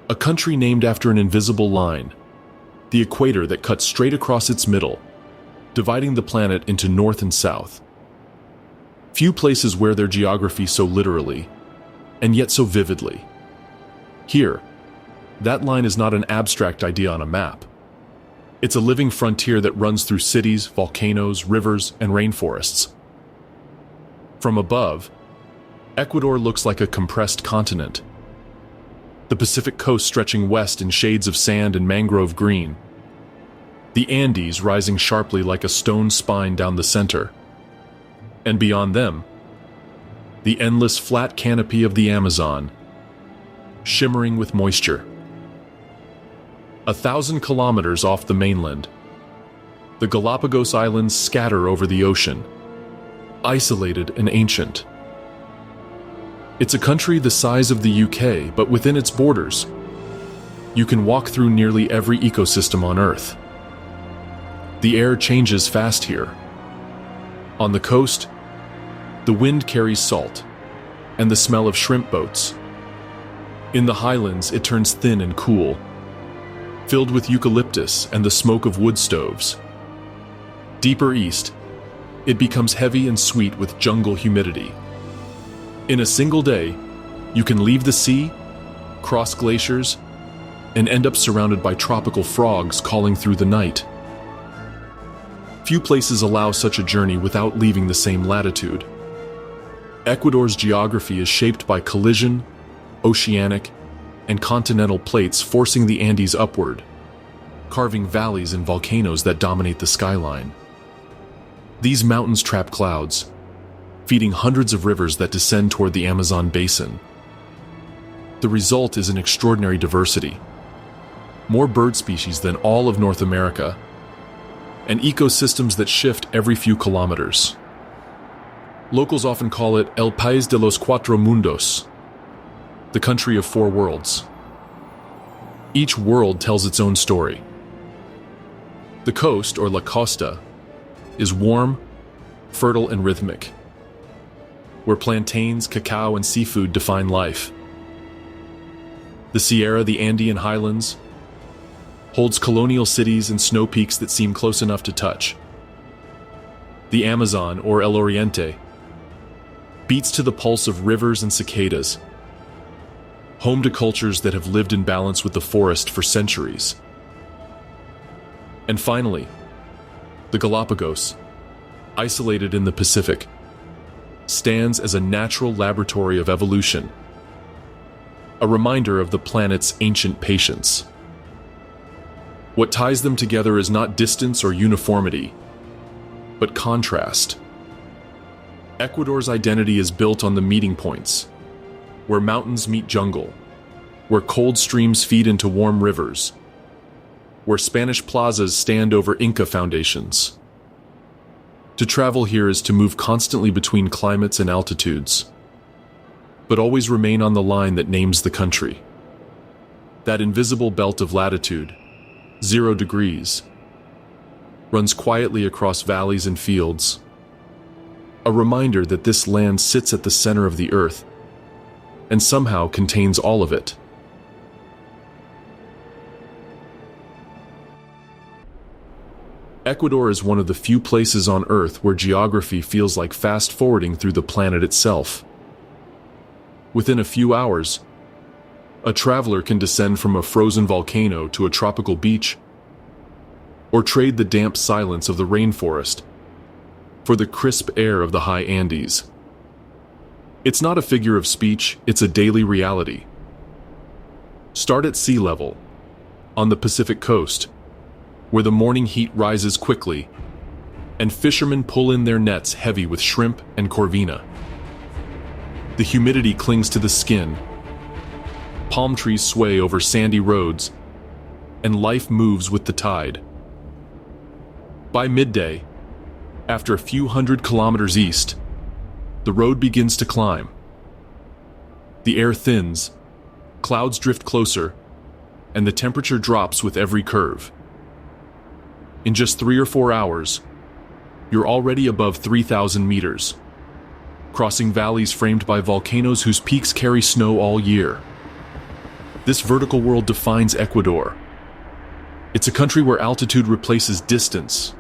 A country named after an invisible line, the equator that cuts straight across its middle, dividing the planet into north and south. Few places wear their geography so literally, and yet so vividly. Here, that line is not an abstract idea on a map. It's a living frontier that runs through cities, volcanoes, rivers, and rainforests. From above, Ecuador looks like a compressed continent. The Pacific coast stretching west in shades of sand and mangrove green. The Andes rising sharply like a stone spine down the center. And beyond them, the endless flat canopy of the Amazon, shimmering with moisture. 1,000 kilometers off the mainland, the Galapagos Islands scatter over the ocean, isolated and ancient. It's a country the size of the UK, but within its borders, you can walk through nearly every ecosystem on Earth. The air changes fast here. On the coast, the wind carries salt and the smell of shrimp boats. In the highlands, it turns thin and cool, filled with eucalyptus and the smoke of wood stoves. Deeper east, it becomes heavy and sweet with jungle humidity. In a single day, you can leave the sea, cross glaciers, and end up surrounded by tropical frogs calling through the night. Few places allow such a journey without leaving the same latitude. Ecuador's geography is shaped by collision, oceanic, and continental plates forcing the Andes upward, carving valleys and volcanoes that dominate the skyline. These mountains trap clouds, feeding hundreds of rivers that descend toward the Amazon basin. The result is an extraordinary diversity. More bird species than all of North America, and ecosystems that shift every few kilometers. Locals often call it El País de los Cuatro Mundos, the country of four worlds. Each world tells its own story. The coast, or La Costa, is warm, fertile, and rhythmic, where plantains, cacao, and seafood define life. The Sierra, the Andean highlands, holds colonial cities and snow peaks that seem close enough to touch. The Amazon, or El Oriente, beats to the pulse of rivers and cicadas, home to cultures that have lived in balance with the forest for centuries. And finally, the Galapagos, isolated in the Pacific, stands as a natural laboratory of evolution, a reminder of the planet's ancient patience. What ties them together is not distance or uniformity, but contrast. Ecuador's identity is built on the meeting points, where mountains meet jungle, where cold streams feed into warm rivers, where Spanish plazas stand over Inca foundations. To travel here is to move constantly between climates and altitudes, but always remain on the line that names the country. That invisible belt of latitude, 0 degrees, runs quietly across valleys and fields, a reminder that this land sits at the center of the earth and somehow contains all of it. Ecuador is one of the few places on Earth where geography feels like fast-forwarding through the planet itself. Within a few hours, a traveler can descend from a frozen volcano to a tropical beach, or trade the damp silence of the rainforest for the crisp air of the high Andes. It's not a figure of speech, it's a daily reality. Start at sea level, on the Pacific coast, where the morning heat rises quickly, and fishermen pull in their nets heavy with shrimp and corvina. The humidity clings to the skin, palm trees sway over sandy roads, and life moves with the tide. By midday, after a few hundred kilometers east, the road begins to climb. The air thins, clouds drift closer, and the temperature drops with every curve. In just 3 or 4 hours, you're already above 3,000 meters, crossing valleys framed by volcanoes whose peaks carry snow all year. This vertical world defines Ecuador. It's a country where altitude replaces distance,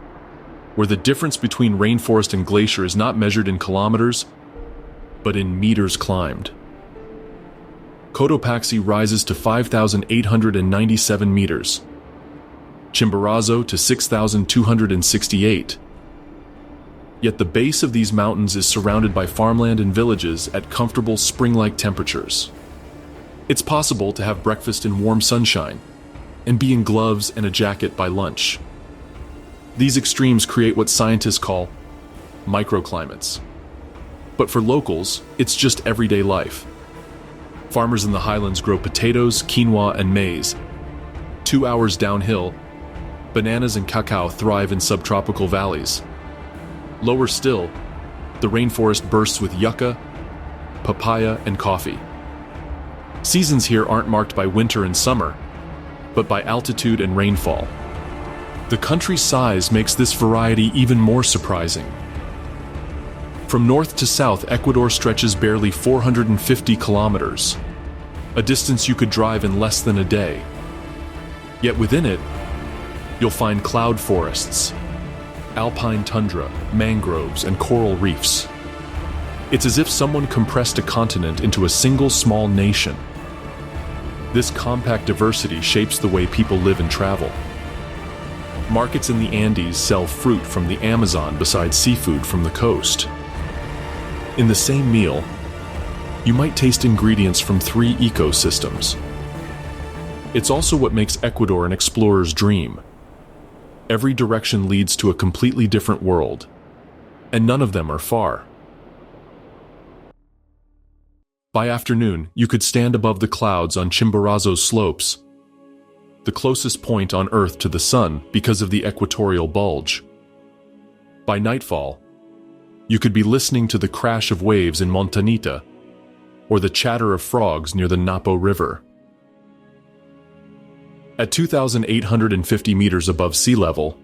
where the difference between rainforest and glacier is not measured in kilometers, but in meters climbed. Cotopaxi rises to 5,897 meters, Chimborazo to 6,268. Yet the base of these mountains is surrounded by farmland and villages at comfortable spring-like temperatures. It's possible to have breakfast in warm sunshine and be in gloves and a jacket by lunch. These extremes create what scientists call microclimates. But for locals, it's just everyday life. Farmers in the highlands grow potatoes, quinoa, and maize. 2 hours downhill, bananas and cacao thrive in subtropical valleys. Lower still, the rainforest bursts with yucca, papaya, and coffee. Seasons here aren't marked by winter and summer, but by altitude and rainfall. The country's size makes this variety even more surprising. From north to south, Ecuador stretches barely 450 kilometers, a distance you could drive in less than a day. Yet within it, you'll find cloud forests, alpine tundra, mangroves, and coral reefs. It's as if someone compressed a continent into a single small nation. This compact diversity shapes the way people live and travel. Markets in the Andes sell fruit from the Amazon beside seafood from the coast. In the same meal, you might taste ingredients from 3 ecosystems. It's also what makes Ecuador an explorer's dream. Every direction leads to a completely different world, and none of them are far. By afternoon, you could stand above the clouds on Chimborazo's slopes, the closest point on Earth to the sun because of the equatorial bulge. By nightfall, you could be listening to the crash of waves in Montanita or the chatter of frogs near the Napo River. At 2,850 meters above sea level,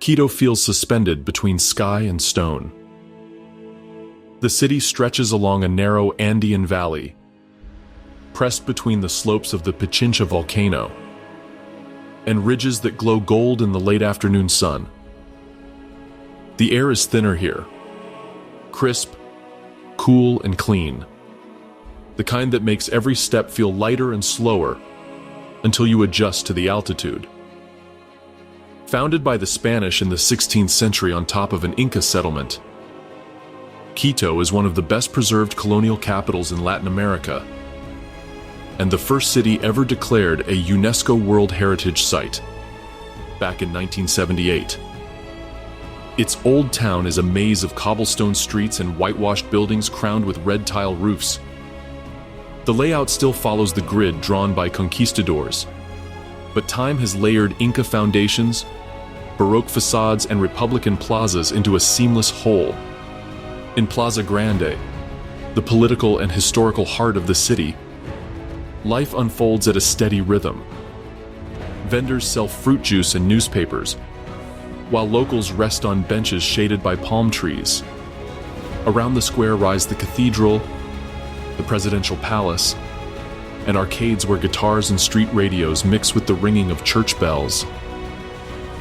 Quito feels suspended between sky and stone. The city stretches along a narrow Andean valley, pressed between the slopes of the Pichincha volcano and ridges that glow gold in the late afternoon sun. The air is thinner here, crisp, cool, and clean, the kind that makes every step feel lighter and slower until you adjust to the altitude. Founded by the Spanish in the 16th century on top of an Inca settlement, Quito is one of the best preserved colonial capitals in Latin America, and the first city ever declared a UNESCO World Heritage Site, back in 1978. Its old town is a maze of cobblestone streets and whitewashed buildings crowned with red tile roofs. The layout still follows the grid drawn by conquistadors, but time has layered Inca foundations, Baroque facades, and Republican plazas into a seamless whole. In Plaza Grande, the political and historical heart of the city, life unfolds at a steady rhythm. Vendors sell fruit juice and newspapers, while locals rest on benches shaded by palm trees. Around the square rise the cathedral, the presidential palace, and arcades where guitars and street radios mix with the ringing of church bells.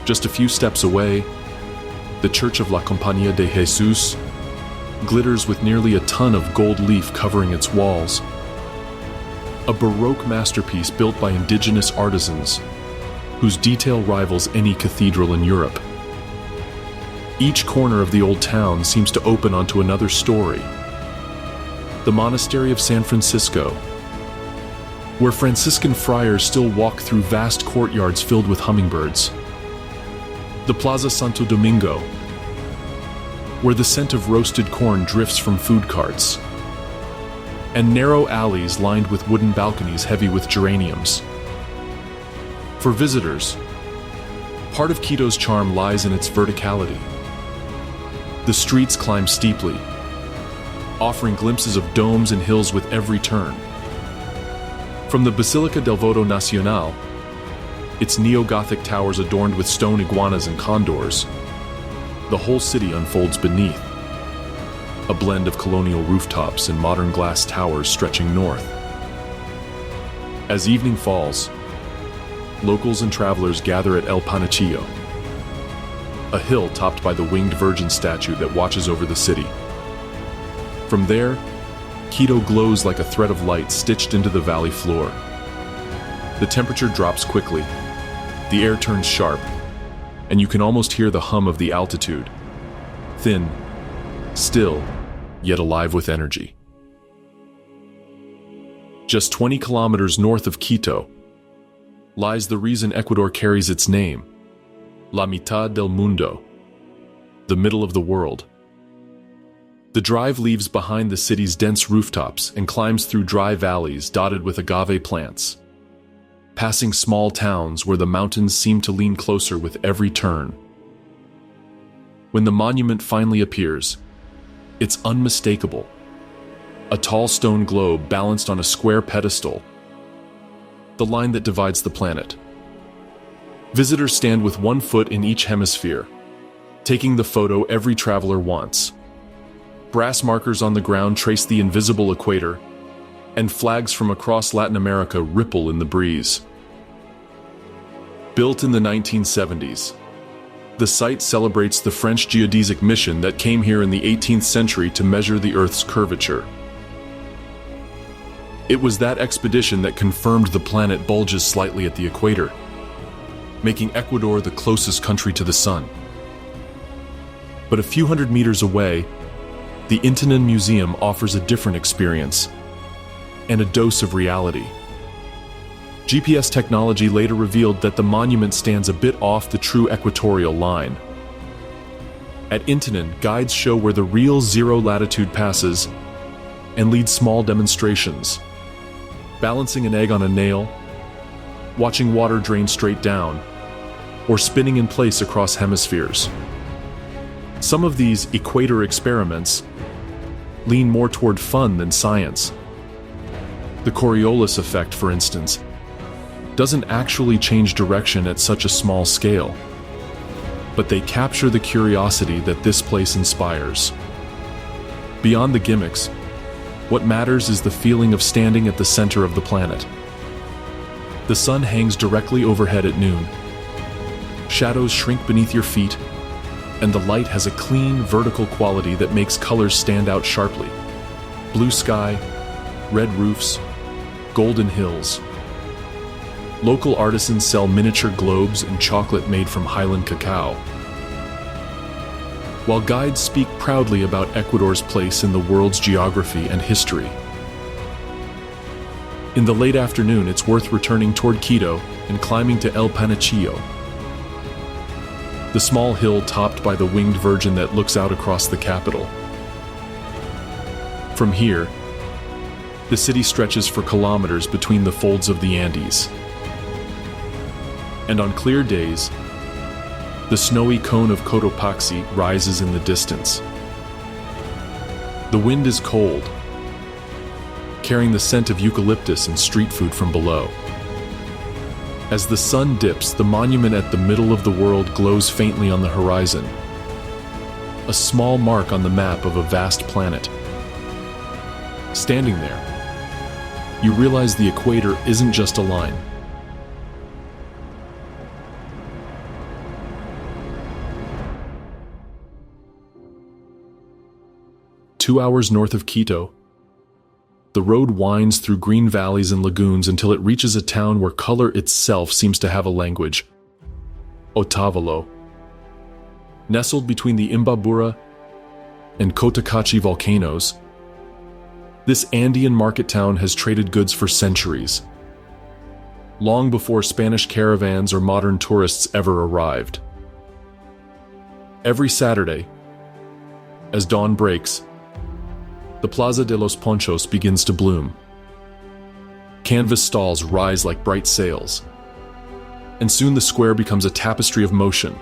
Just a few steps away, the Church of La Compañía de Jesús glitters with nearly a ton of gold leaf covering its walls. A Baroque masterpiece built by indigenous artisans, whose detail rivals any cathedral in Europe. Each corner of the old town seems to open onto another story. The Monastery of San Francisco, where Franciscan friars still walk through vast courtyards filled with hummingbirds. The Plaza Santo Domingo, where the scent of roasted corn drifts from food carts, and narrow alleys lined with wooden balconies heavy with geraniums. For visitors, part of Quito's charm lies in its verticality. The streets climb steeply, offering glimpses of domes and hills with every turn. From the Basilica del Voto Nacional, its neo-Gothic towers adorned with stone iguanas and condors, the whole city unfolds beneath, a blend of colonial rooftops and modern glass towers stretching north. As evening falls, locals and travelers gather at El Panecillo, a hill topped by the winged Virgin statue that watches over the city. From there, Quito glows like a thread of light stitched into the valley floor. The temperature drops quickly, the air turns sharp, and you can almost hear the hum of the altitude. Thin, still, yet alive with energy. Just 20 kilometers north of Quito lies the reason Ecuador carries its name, La Mitad del Mundo, the middle of the world. The drive leaves behind the city's dense rooftops and climbs through dry valleys dotted with agave plants, passing small towns where the mountains seem to lean closer with every turn. When the monument finally appears, it's unmistakable. A tall stone globe balanced on a square pedestal, the line that divides the planet. Visitors stand with one foot in each hemisphere, taking the photo every traveler wants. Brass markers on the ground trace the invisible equator, and flags from across Latin America ripple in the breeze. Built in the 1970s, the site celebrates the French geodesic mission that came here in the 18th century to measure the Earth's curvature. It was that expedition that confirmed the planet bulges slightly at the equator, making Ecuador the closest country to the sun. But a few hundred meters away, the Intinan Museum offers a different experience and a dose of reality. GPS technology later revealed that the monument stands a bit off the true equatorial line. At Intinan, guides show where the real zero latitude passes and lead small demonstrations, balancing an egg on a nail, watching water drain straight down, or spinning in place across hemispheres. Some of these equator experiments lean more toward fun than science. The Coriolis effect, for instance, doesn't actually change direction at such a small scale, but they capture the curiosity that this place inspires. Beyond the gimmicks, what matters is the feeling of standing at the center of the planet. The sun hangs directly overhead at noon. Shadows shrink beneath your feet, and the light has a clean, vertical quality that makes colors stand out sharply. Blue sky, red roofs, golden hills. Local artisans sell miniature globes and chocolate made from highland cacao, while guides speak proudly about Ecuador's place in the world's geography and history. In the late afternoon, it's worth returning toward Quito and climbing to El Panecillo, the small hill topped by the winged Virgin that looks out across the capital. From here, the city stretches for kilometers between the folds of the Andes. And on clear days, the snowy cone of Cotopaxi rises in the distance. The wind is cold, carrying the scent of eucalyptus and street food from below. As the sun dips, the monument at the middle of the world glows faintly on the horizon, a small mark on the map of a vast planet. Standing there, you realize the equator isn't just a line. Two hours north of Quito, the road winds through green valleys and lagoons until it reaches a town where color itself seems to have a language, Otavalo. Nestled between the Imbabura and Cotacachi volcanoes, this Andean market town has traded goods for centuries, long before Spanish caravans or modern tourists ever arrived. Every Saturday, as dawn breaks, the Plaza de los Ponchos begins to bloom. Canvas stalls rise like bright sails, and soon the square becomes a tapestry of motion.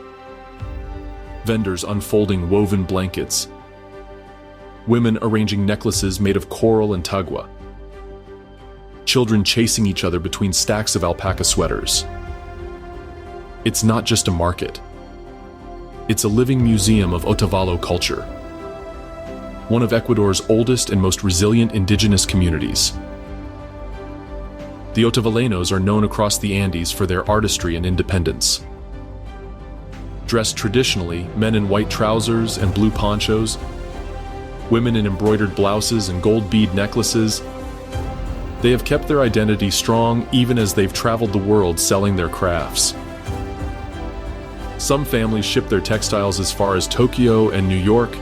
Vendors unfolding woven blankets, women arranging necklaces made of coral and tagua, children chasing each other between stacks of alpaca sweaters. It's not just a market. It's a living museum of Otavalo culture, one of Ecuador's oldest and most resilient indigenous communities. The The Otavaleños are known across the Andes for their artistry and independence. Dressed traditionally, men in white trousers and blue ponchos, women in embroidered blouses and gold bead necklaces, they have kept their identity strong even as they've traveled the world selling their crafts. Some families ship their textiles as far as Tokyo and New York,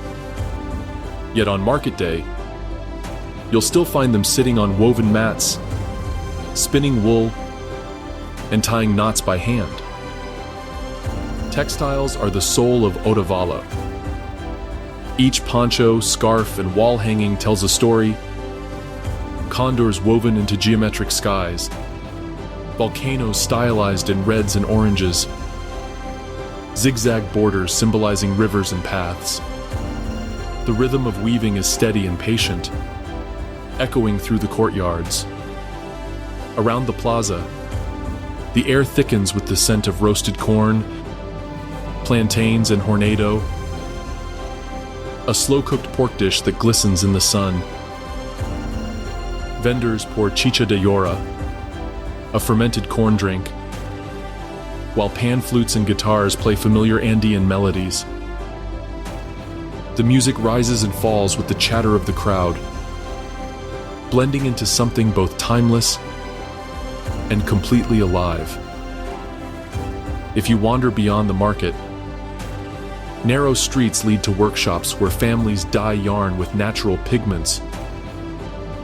yet on market day, you'll still find them sitting on woven mats, spinning wool, and tying knots by hand. Textiles are the soul of Otavalo. Each poncho, scarf, and wall hanging tells a story. Condors woven into geometric skies, volcanoes stylized in reds and oranges, zigzag borders symbolizing rivers and paths. The rhythm of weaving is steady and patient, echoing through the courtyards. Around the plaza, the air thickens with the scent of roasted corn, plantains, and hornado, a slow-cooked pork dish that glistens in the sun. Vendors pour chicha de llora, a fermented corn drink, while pan flutes and guitars play familiar Andean melodies. The music rises and falls with the chatter of the crowd, blending into something both timeless and completely alive. If you wander beyond the market, narrow streets lead to workshops where families dye yarn with natural pigments: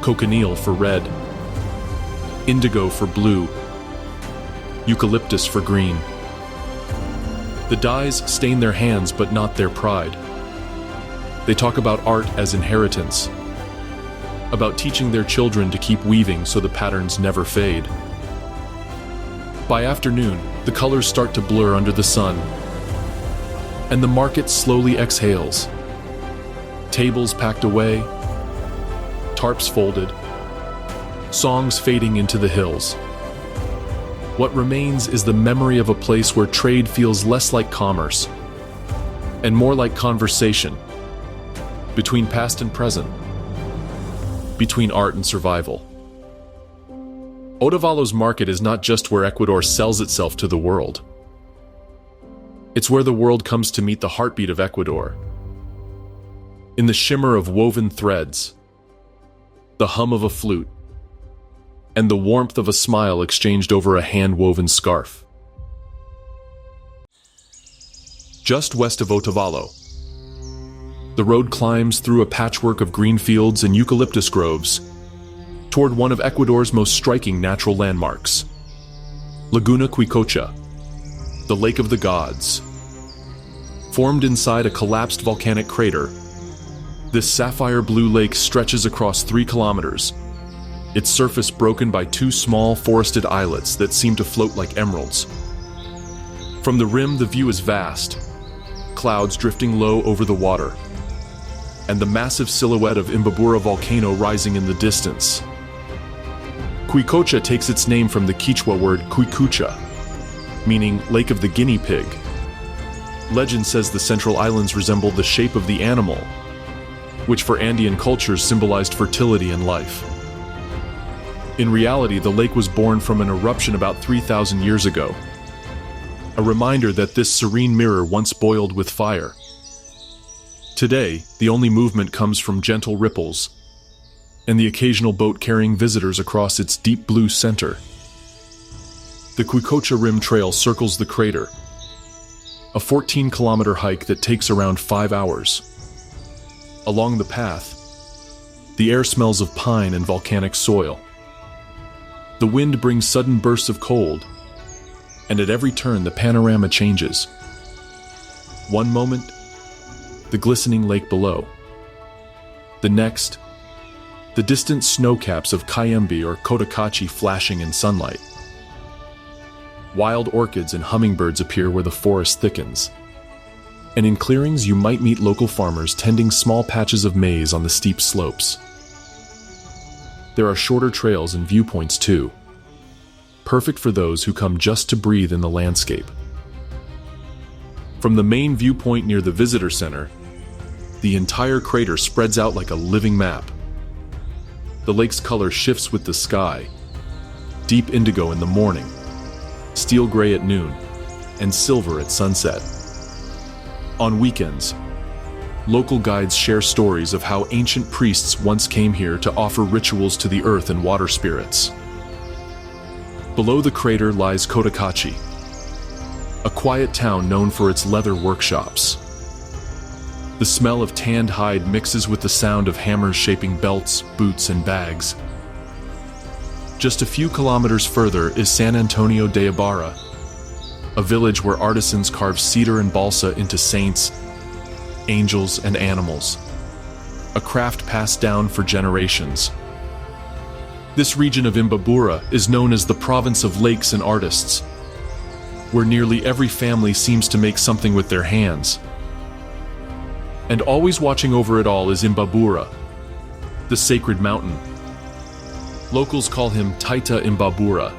cochineal for red, indigo for blue, eucalyptus for green. The dyes stain their hands but not their pride. They talk about art as inheritance, about teaching their children to keep weaving so the patterns never fade. By afternoon, the colors start to blur under the sun, and the market slowly exhales. Tables packed away, tarps folded, songs fading into the hills. What remains is the memory of a place where trade feels less like commerce and more like conversation between past and present, between art and survival. Otavalo's market is not just where Ecuador sells itself to the world. It's where the world comes to meet the heartbeat of Ecuador. In the shimmer of woven threads, the hum of a flute, and the warmth of a smile exchanged over a hand-woven scarf. Just west of Otavalo, the road climbs through a patchwork of green fields and eucalyptus groves toward one of Ecuador's most striking natural landmarks, Laguna Quicocha, the Lake of the Gods. Formed inside a collapsed volcanic crater, this sapphire blue lake stretches across 3 kilometers, its surface broken by 2 small forested islets that seem to float like emeralds. From the rim, the view is vast, clouds drifting low over the water, and the massive silhouette of Imbabura volcano rising in the distance. Quicocha takes its name from the Quechua word Quicucha, meaning Lake of the Guinea Pig. Legend says the central islands resemble the shape of the animal, which for Andean cultures symbolized fertility and life. In reality, the lake was born from an eruption about 3,000 years ago, a reminder that this serene mirror once boiled with fire. Today, the only movement comes from gentle ripples and the occasional boat carrying visitors across its deep blue center. The Quicocha Rim Trail circles the crater, a 14-kilometer hike that takes around 5 hours. Along the path, the air smells of pine and volcanic soil. The wind brings sudden bursts of cold, and at every turn the panorama changes. One moment, the glistening lake below. The next, the distant snowcaps of Cayambe or Cotacachi flashing in sunlight. Wild orchids and hummingbirds appear where the forest thickens. And in clearings you might meet local farmers tending small patches of maize on the steep slopes. There are shorter trails and viewpoints too, perfect for those who come just to breathe in the landscape. From the main viewpoint near the visitor center, the entire crater spreads out like a living map. The lake's color shifts with the sky, deep indigo in the morning, steel gray at noon, and silver at sunset. On weekends, local guides share stories of how ancient priests once came here to offer rituals to the earth and water spirits. Below the crater lies Cotacachi, a quiet town known for its leather workshops. The smell of tanned hide mixes with the sound of hammers shaping belts, boots, and bags. Just a few kilometers further is San Antonio de Ibarra, a village where artisans carve cedar and balsa into saints, angels, and animals, a craft passed down for generations. This region of Imbabura is known as the province of lakes and artists, where nearly every family seems to make something with their hands. And always watching over it all is Imbabura, the sacred mountain. Locals call him Taita Imbabura,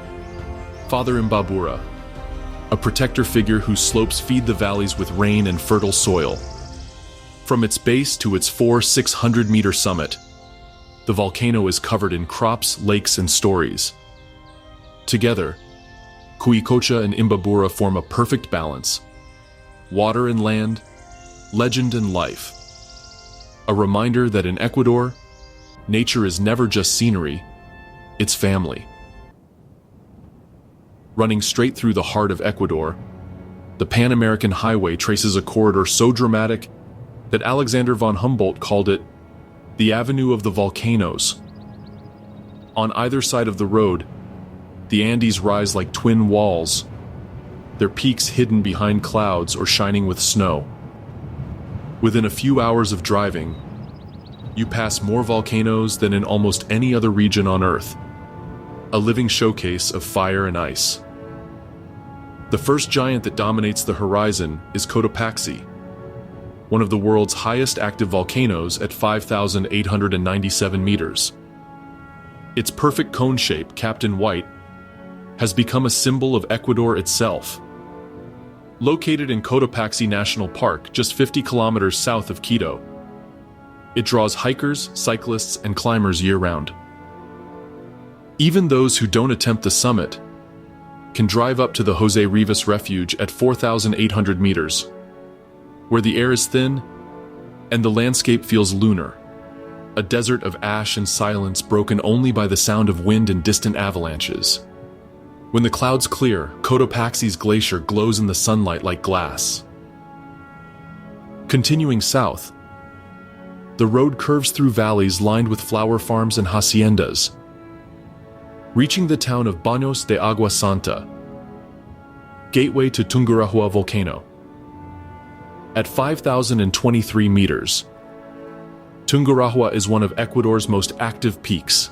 Father Imbabura, a protector figure whose slopes feed the valleys with rain and fertile soil. From its base to its 600-meter summit, the volcano is covered in crops, lakes, and stories. Together, Cuicocha and Imbabura form a perfect balance: water and land, legend and life. A reminder that in Ecuador, nature is never just scenery, it's family. Running straight through the heart of Ecuador, the Pan-American Highway traces a corridor so dramatic that Alexander von Humboldt called it the Avenue of the Volcanoes. On either side of the road, the Andes rise like twin walls, their peaks hidden behind clouds or shining with snow. Within a few hours of driving, you pass more volcanoes than in almost any other region on Earth, a living showcase of fire and ice. The first giant that dominates the horizon is Cotopaxi, one of the world's highest active volcanoes at 5,897 meters. Its perfect cone shape, capped in white, has become a symbol of Ecuador itself. Located in Cotopaxi National Park, just 50 kilometers south of Quito, it draws hikers, cyclists, and climbers year-round. Even those who don't attempt the summit can drive up to the José Rivas Refuge at 4,800 meters, where the air is thin and the landscape feels lunar, a desert of ash and silence broken only by the sound of wind and distant avalanches. When the clouds clear, Cotopaxi's glacier glows in the sunlight like glass. Continuing south, the road curves through valleys lined with flower farms and haciendas, reaching the town of Baños de Agua Santa, gateway to Tungurahua volcano. At 5,023 meters, Tungurahua is one of Ecuador's most active peaks.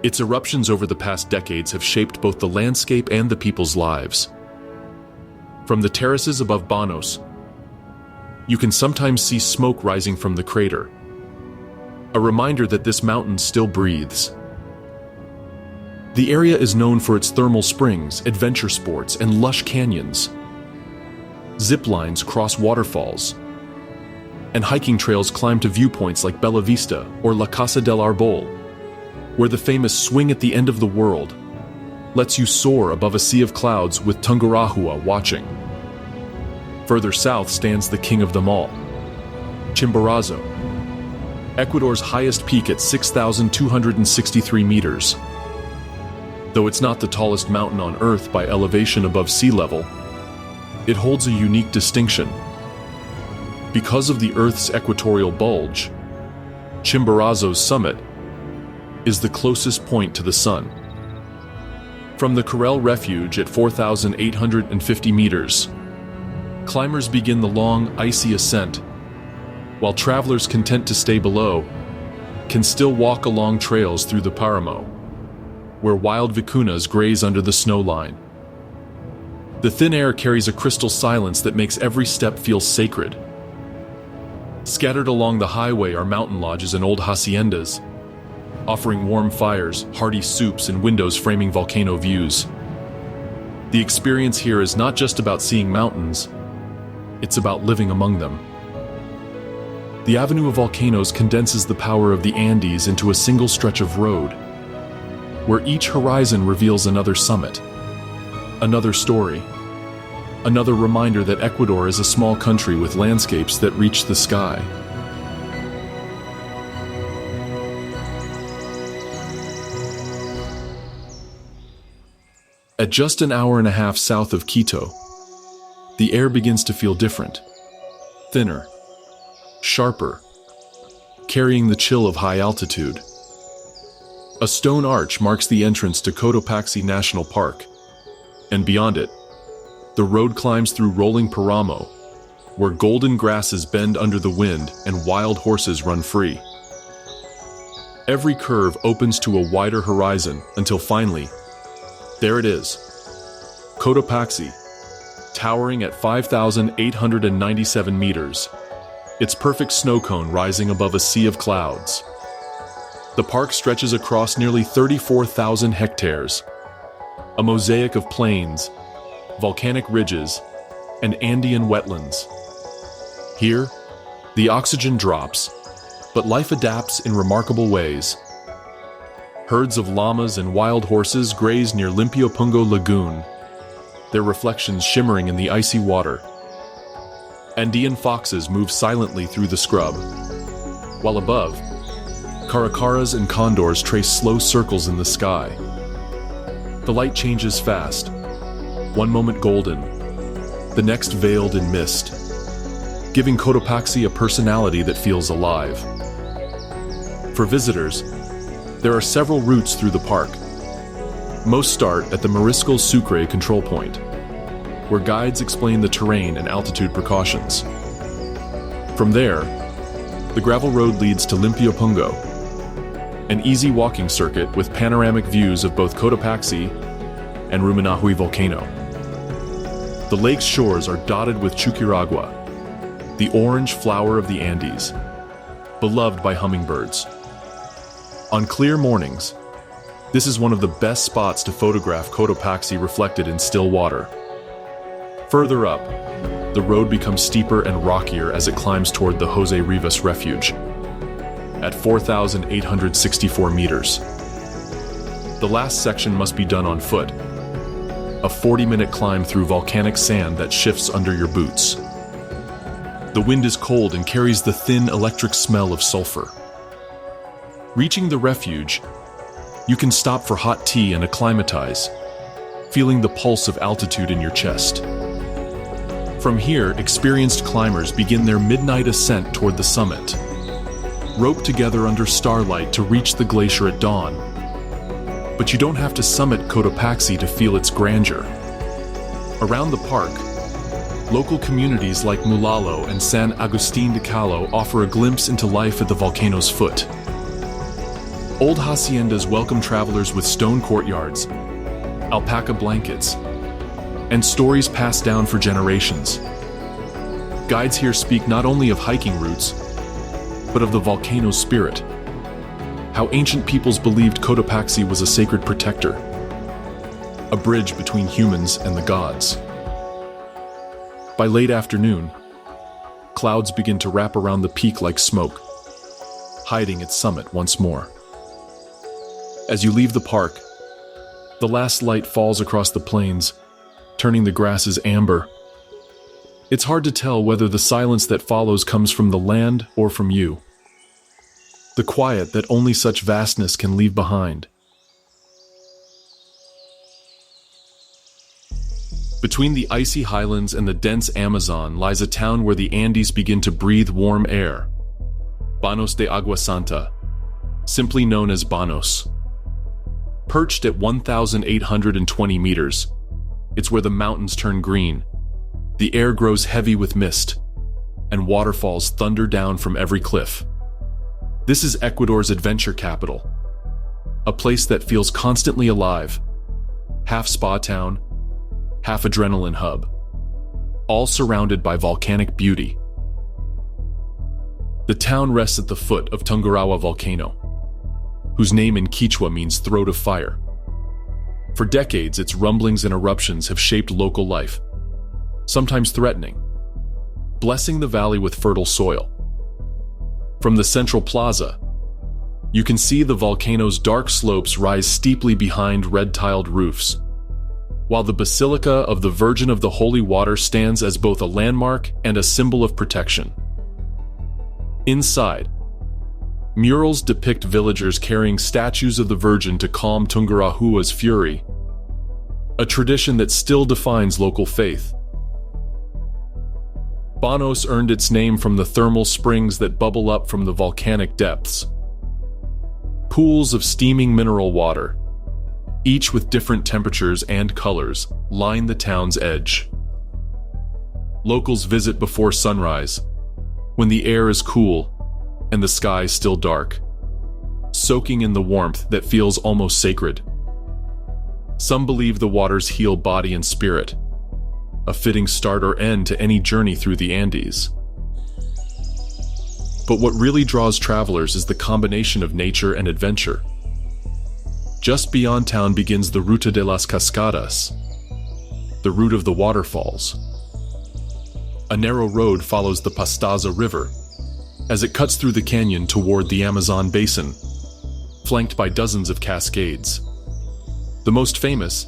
Its eruptions over the past decades have shaped both the landscape and the people's lives. From the terraces above Baños, you can sometimes see smoke rising from the crater, a reminder that this mountain still breathes. The area is known for its thermal springs, adventure sports, and lush canyons. Zip lines cross waterfalls, and hiking trails climb to viewpoints like Bella Vista or La Casa del Arbol, where the famous swing at the end of the world lets you soar above a sea of clouds with Tungurahua watching. Further south stands the king of them all, Chimborazo, Ecuador's highest peak at 6,263 meters. Though it's not the tallest mountain on Earth by elevation above sea level, it holds a unique distinction. Because of the Earth's equatorial bulge, Chimborazo's summit is the closest point to the sun. From the Corral Refuge at 4,850 meters, climbers begin the long, icy ascent, while travelers content to stay below can still walk along trails through the Paramo, where wild vicuñas graze under the snow line. The thin air carries a crystal silence that makes every step feel sacred. Scattered along the highway are mountain lodges and old haciendas, offering warm fires, hearty soups, and windows framing volcano views. The experience here is not just about seeing mountains, it's about living among them. The Avenue of Volcanoes condenses the power of the Andes into a single stretch of road, where each horizon reveals another summit, another story, another reminder that Ecuador is a small country with landscapes that reach the sky. At just an hour and a half south of Quito, the air begins to feel different, thinner, sharper, carrying the chill of high altitude. A stone arch marks the entrance to Cotopaxi National Park, and beyond it, the road climbs through rolling Paramo, where golden grasses bend under the wind and wild horses run free. Every curve opens to a wider horizon until finally, there it is, Cotopaxi, towering at 5,897 meters, its perfect snow cone rising above a sea of clouds. The park stretches across nearly 34,000 hectares, a mosaic of plains, volcanic ridges, and Andean wetlands. Here, the oxygen drops, but life adapts in remarkable ways. Herds of llamas and wild horses graze near Limpopungo Lagoon, their reflections shimmering in the icy water. Andean foxes move silently through the scrub, while above, caracaras and condors trace slow circles in the sky. The light changes fast, one moment golden, the next veiled in mist, giving Cotopaxi a personality that feels alive. For visitors, there are several routes through the park. Most start at the Mariscal Sucre control point, where guides explain the terrain and altitude precautions. From there, the gravel road leads to Limpopungo, an easy walking circuit with panoramic views of both Cotopaxi and Rumiñahui volcano. The lake's shores are dotted with Chuquiragua, the orange flower of the Andes, beloved by hummingbirds. On clear mornings, this is one of the best spots to photograph Cotopaxi reflected in still water. Further up, the road becomes steeper and rockier as it climbs toward the Jose Rivas Refuge, at 4,864 meters. The last section must be done on foot, a 40-minute climb through volcanic sand that shifts under your boots. The wind is cold and carries the thin electric smell of sulfur. Reaching the refuge, you can stop for hot tea and acclimatize, feeling the pulse of altitude in your chest. From here, experienced climbers begin their midnight ascent toward the summit, roped together under starlight to reach the glacier at dawn. But you don't have to summit Cotopaxi to feel its grandeur. Around the park, local communities like Mulalo and San Agustin de Calo offer a glimpse into life at the volcano's foot. Old haciendas welcome travelers with stone courtyards, alpaca blankets, and stories passed down for generations. Guides here speak not only of hiking routes, but of the volcano's spirit, how ancient peoples believed Cotopaxi was a sacred protector, a bridge between humans and the gods. By late afternoon, clouds begin to wrap around the peak like smoke, hiding its summit once more. As you leave the park, the last light falls across the plains, turning the grasses amber. It's hard to tell whether the silence that follows comes from the land or from you. The quiet that only such vastness can leave behind. Between the icy highlands and the dense Amazon lies a town where the Andes begin to breathe warm air. Banos de Agua Santa, simply known as Banos. Perched at 1,820 meters, it's where the mountains turn green, the air grows heavy with mist, and waterfalls thunder down from every cliff. This is Ecuador's adventure capital, a place that feels constantly alive, half spa town, half adrenaline hub, all surrounded by volcanic beauty. The town rests at the foot of Tungurahua volcano, whose name in Quechua means throat of fire. For decades, its rumblings and eruptions have shaped local life, sometimes threatening, blessing the valley with fertile soil. From the central plaza, You can see the volcano's dark slopes rise steeply behind red-tiled roofs, while the Basilica of the Virgin of the Holy Water stands as both a landmark and a symbol of protection. Inside, murals depict villagers carrying statues of the Virgin to calm Tungurahua's fury, a tradition that still defines local faith. Banos earned its name from the thermal springs that bubble up from the volcanic depths. Pools of steaming mineral water, each with different temperatures and colors, line the town's edge. Locals visit before sunrise, when the air is cool and the sky still dark, soaking in the warmth that feels almost sacred. Some believe the waters heal body and spirit, a fitting start or end to any journey through the Andes. But what really draws travelers is the combination of nature and adventure. Just beyond town begins the Ruta de las Cascadas, the route of the waterfalls. A narrow road follows the Pastaza River as it cuts through the canyon toward the Amazon basin, flanked by dozens of cascades. The most famous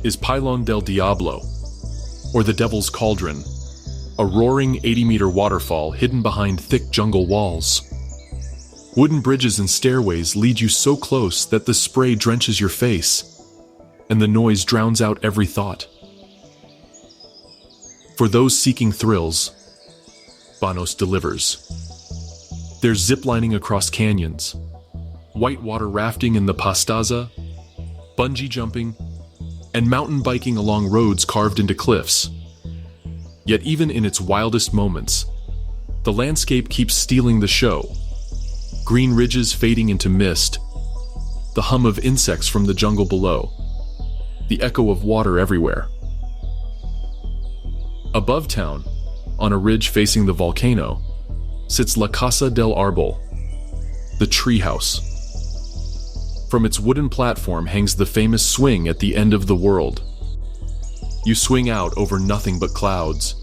is Pilón del Diablo, or the Devil's Cauldron, a roaring 80-meter waterfall hidden behind thick jungle walls. Wooden bridges and stairways lead you so close that the spray drenches your face, and the noise drowns out every thought. For those seeking thrills, Banos delivers. There's ziplining across canyons, whitewater rafting in the Pastaza, bungee jumping, and mountain biking along roads carved into cliffs. Yet even in its wildest moments, the landscape keeps stealing the show. Green ridges fading into mist, the hum of insects from the jungle below, the echo of water everywhere. Above town, on a ridge facing the volcano, sits La Casa del Arbol, the treehouse. From its wooden platform hangs the famous swing at the end of the world. You swing out over nothing but clouds,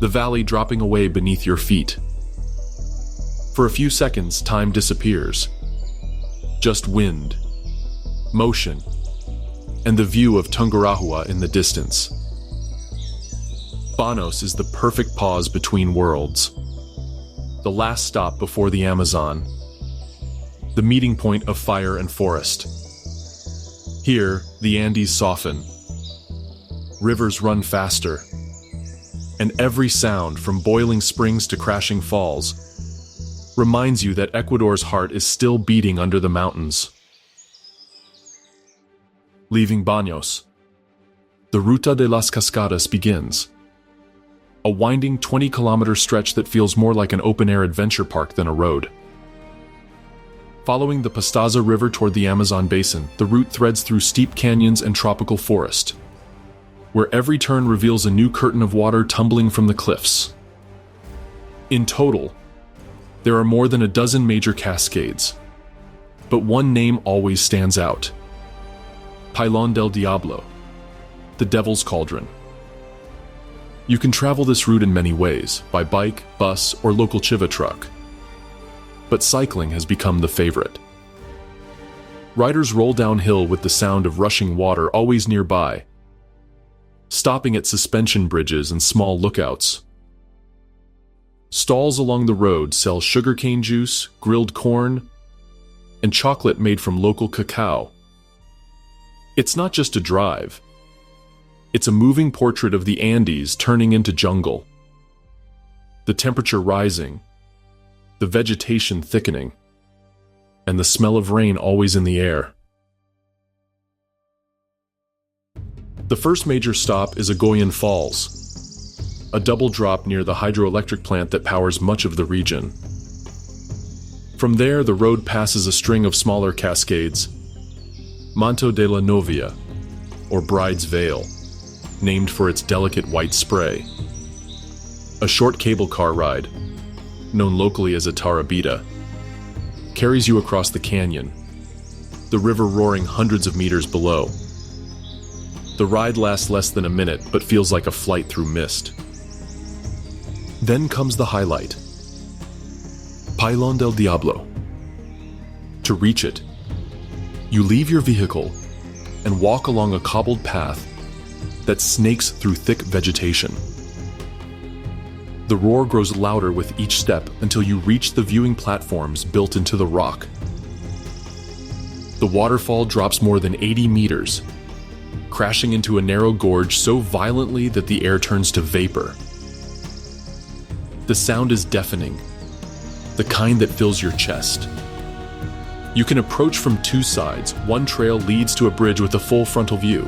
the valley dropping away beneath your feet. For a few seconds, time disappears. Just wind, motion, and the view of Tungurahua in the distance. Banos is the perfect pause between worlds. The last stop before the Amazon, the meeting point of fire and forest. Here, the Andes soften, rivers run faster, and every sound, from boiling springs to crashing falls, reminds you that Ecuador's heart is still beating under the mountains. Leaving Banos, the Ruta de las Cascadas begins. A winding 20-kilometer stretch that feels more like an open-air adventure park than a road. Following the Pastaza River toward the Amazon basin, the route threads through steep canyons and tropical forest, where every turn reveals a new curtain of water tumbling from the cliffs. In total, there are more than a dozen major cascades, but one name always stands out: Pilón del Diablo, the Devil's Cauldron. You can travel this route in many ways, by bike, bus, or local chiva truck. But cycling has become the favorite. Riders roll downhill with the sound of rushing water always nearby, stopping at suspension bridges and small lookouts. Stalls along the road sell sugarcane juice, grilled corn, and chocolate made from local cacao. It's not just a drive. It's a moving portrait of the Andes turning into jungle. The temperature rising, the vegetation thickening, and the smell of rain always in the air. The first major stop is Agoyan Falls, a double drop near the hydroelectric plant that powers much of the region. From there, the road passes a string of smaller cascades, Manto de la Novia, or Bride's Veil, named for its delicate white spray. A short cable car ride, known locally as a tarabita, carries you across the canyon, the river roaring hundreds of meters below. The ride lasts less than a minute, but feels like a flight through mist. Then comes the highlight: Pilón del Diablo. To reach it, you leave your vehicle and walk along a cobbled path that snakes through thick vegetation. The roar grows louder with each step until you reach the viewing platforms built into the rock. The waterfall drops more than 80 meters, crashing into a narrow gorge so violently that the air turns to vapor. The sound is deafening, the kind that fills your chest. You can approach from two sides. One trail leads to a bridge with a full frontal view,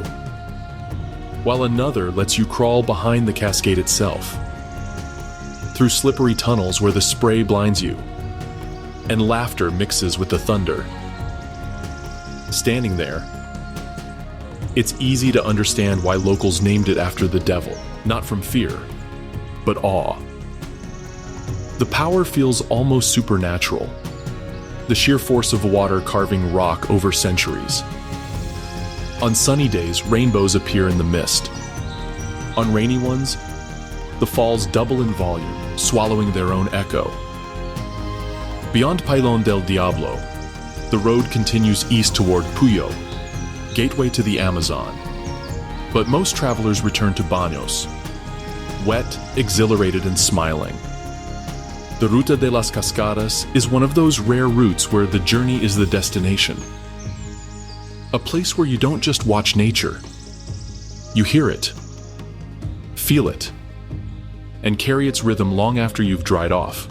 while another lets you crawl behind the cascade itself, through slippery tunnels where the spray blinds you, and laughter mixes with the thunder. Standing there, it's easy to understand why locals named it after the devil, not from fear, but awe. The power feels almost supernatural, the sheer force of water carving rock over centuries. On sunny days, rainbows appear in the mist. On rainy ones, the falls double in volume, swallowing their own echo. Beyond Pailon del Diablo, the road continues east toward Puyo, gateway to the Amazon. But most travelers return to Baños, wet, exhilarated, and smiling. The Ruta de las Cascadas is one of those rare routes where the journey is the destination. A place where you don't just watch nature. You hear it, feel it, and carry its rhythm long after you've dried off.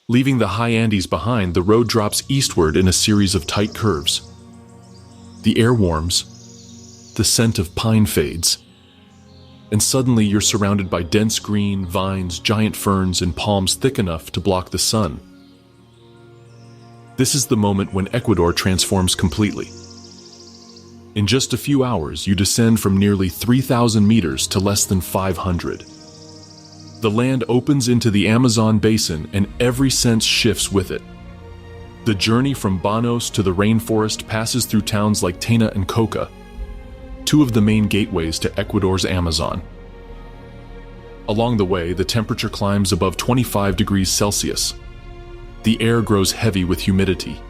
Leaving the high Andes behind, the road drops eastward in a series of tight curves. The air warms, the scent of pine fades, and suddenly you're surrounded by dense green, vines, giant ferns, and palms thick enough to block the sun. This is the moment when Ecuador transforms completely. In just a few hours, you descend from nearly 3,000 meters to less than 500. The land opens into the Amazon basin and every sense shifts with it. The journey from Banos to the rainforest passes through towns like Tena and Coca, two of the main gateways to Ecuador's Amazon. Along the way, the temperature climbs above 25 degrees Celsius. The air grows heavy with humidity,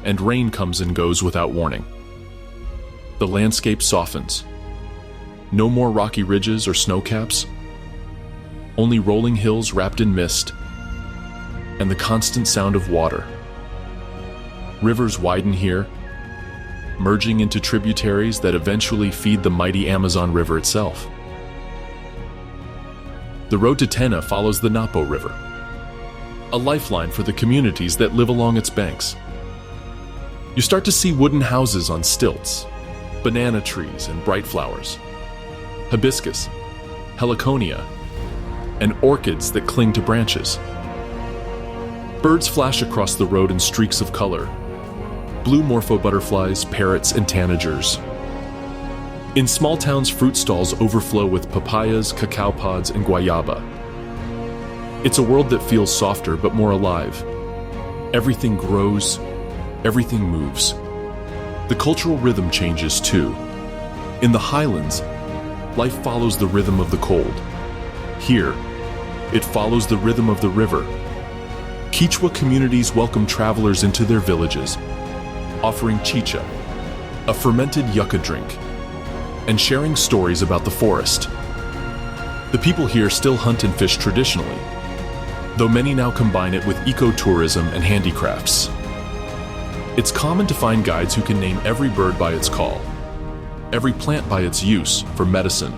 and rain comes and goes without warning. The landscape softens. No more rocky ridges or snowcaps, only rolling hills wrapped in mist, and the constant sound of water. Rivers widen here, merging into tributaries that eventually feed the mighty Amazon River itself. The road to Tena follows the Napo River, a lifeline for the communities that live along its banks. You start to see wooden houses on stilts, banana trees and bright flowers, hibiscus, heliconia, and orchids that cling to branches. Birds flash across the road in streaks of color, blue morpho butterflies, parrots, and tanagers. In small towns, fruit stalls overflow with papayas, cacao pods, and guayaba. It's a world that feels softer but more alive. Everything grows, everything moves. The cultural rhythm changes too. In the highlands, life follows the rhythm of the cold. Here, it follows the rhythm of the river. Quechua communities welcome travelers into their villages, offering chicha, a fermented yucca drink, and sharing stories about the forest. The people here still hunt and fish traditionally, though many now combine it with ecotourism and handicrafts. It's common to find guides who can name every bird by its call, every plant by its use for medicine,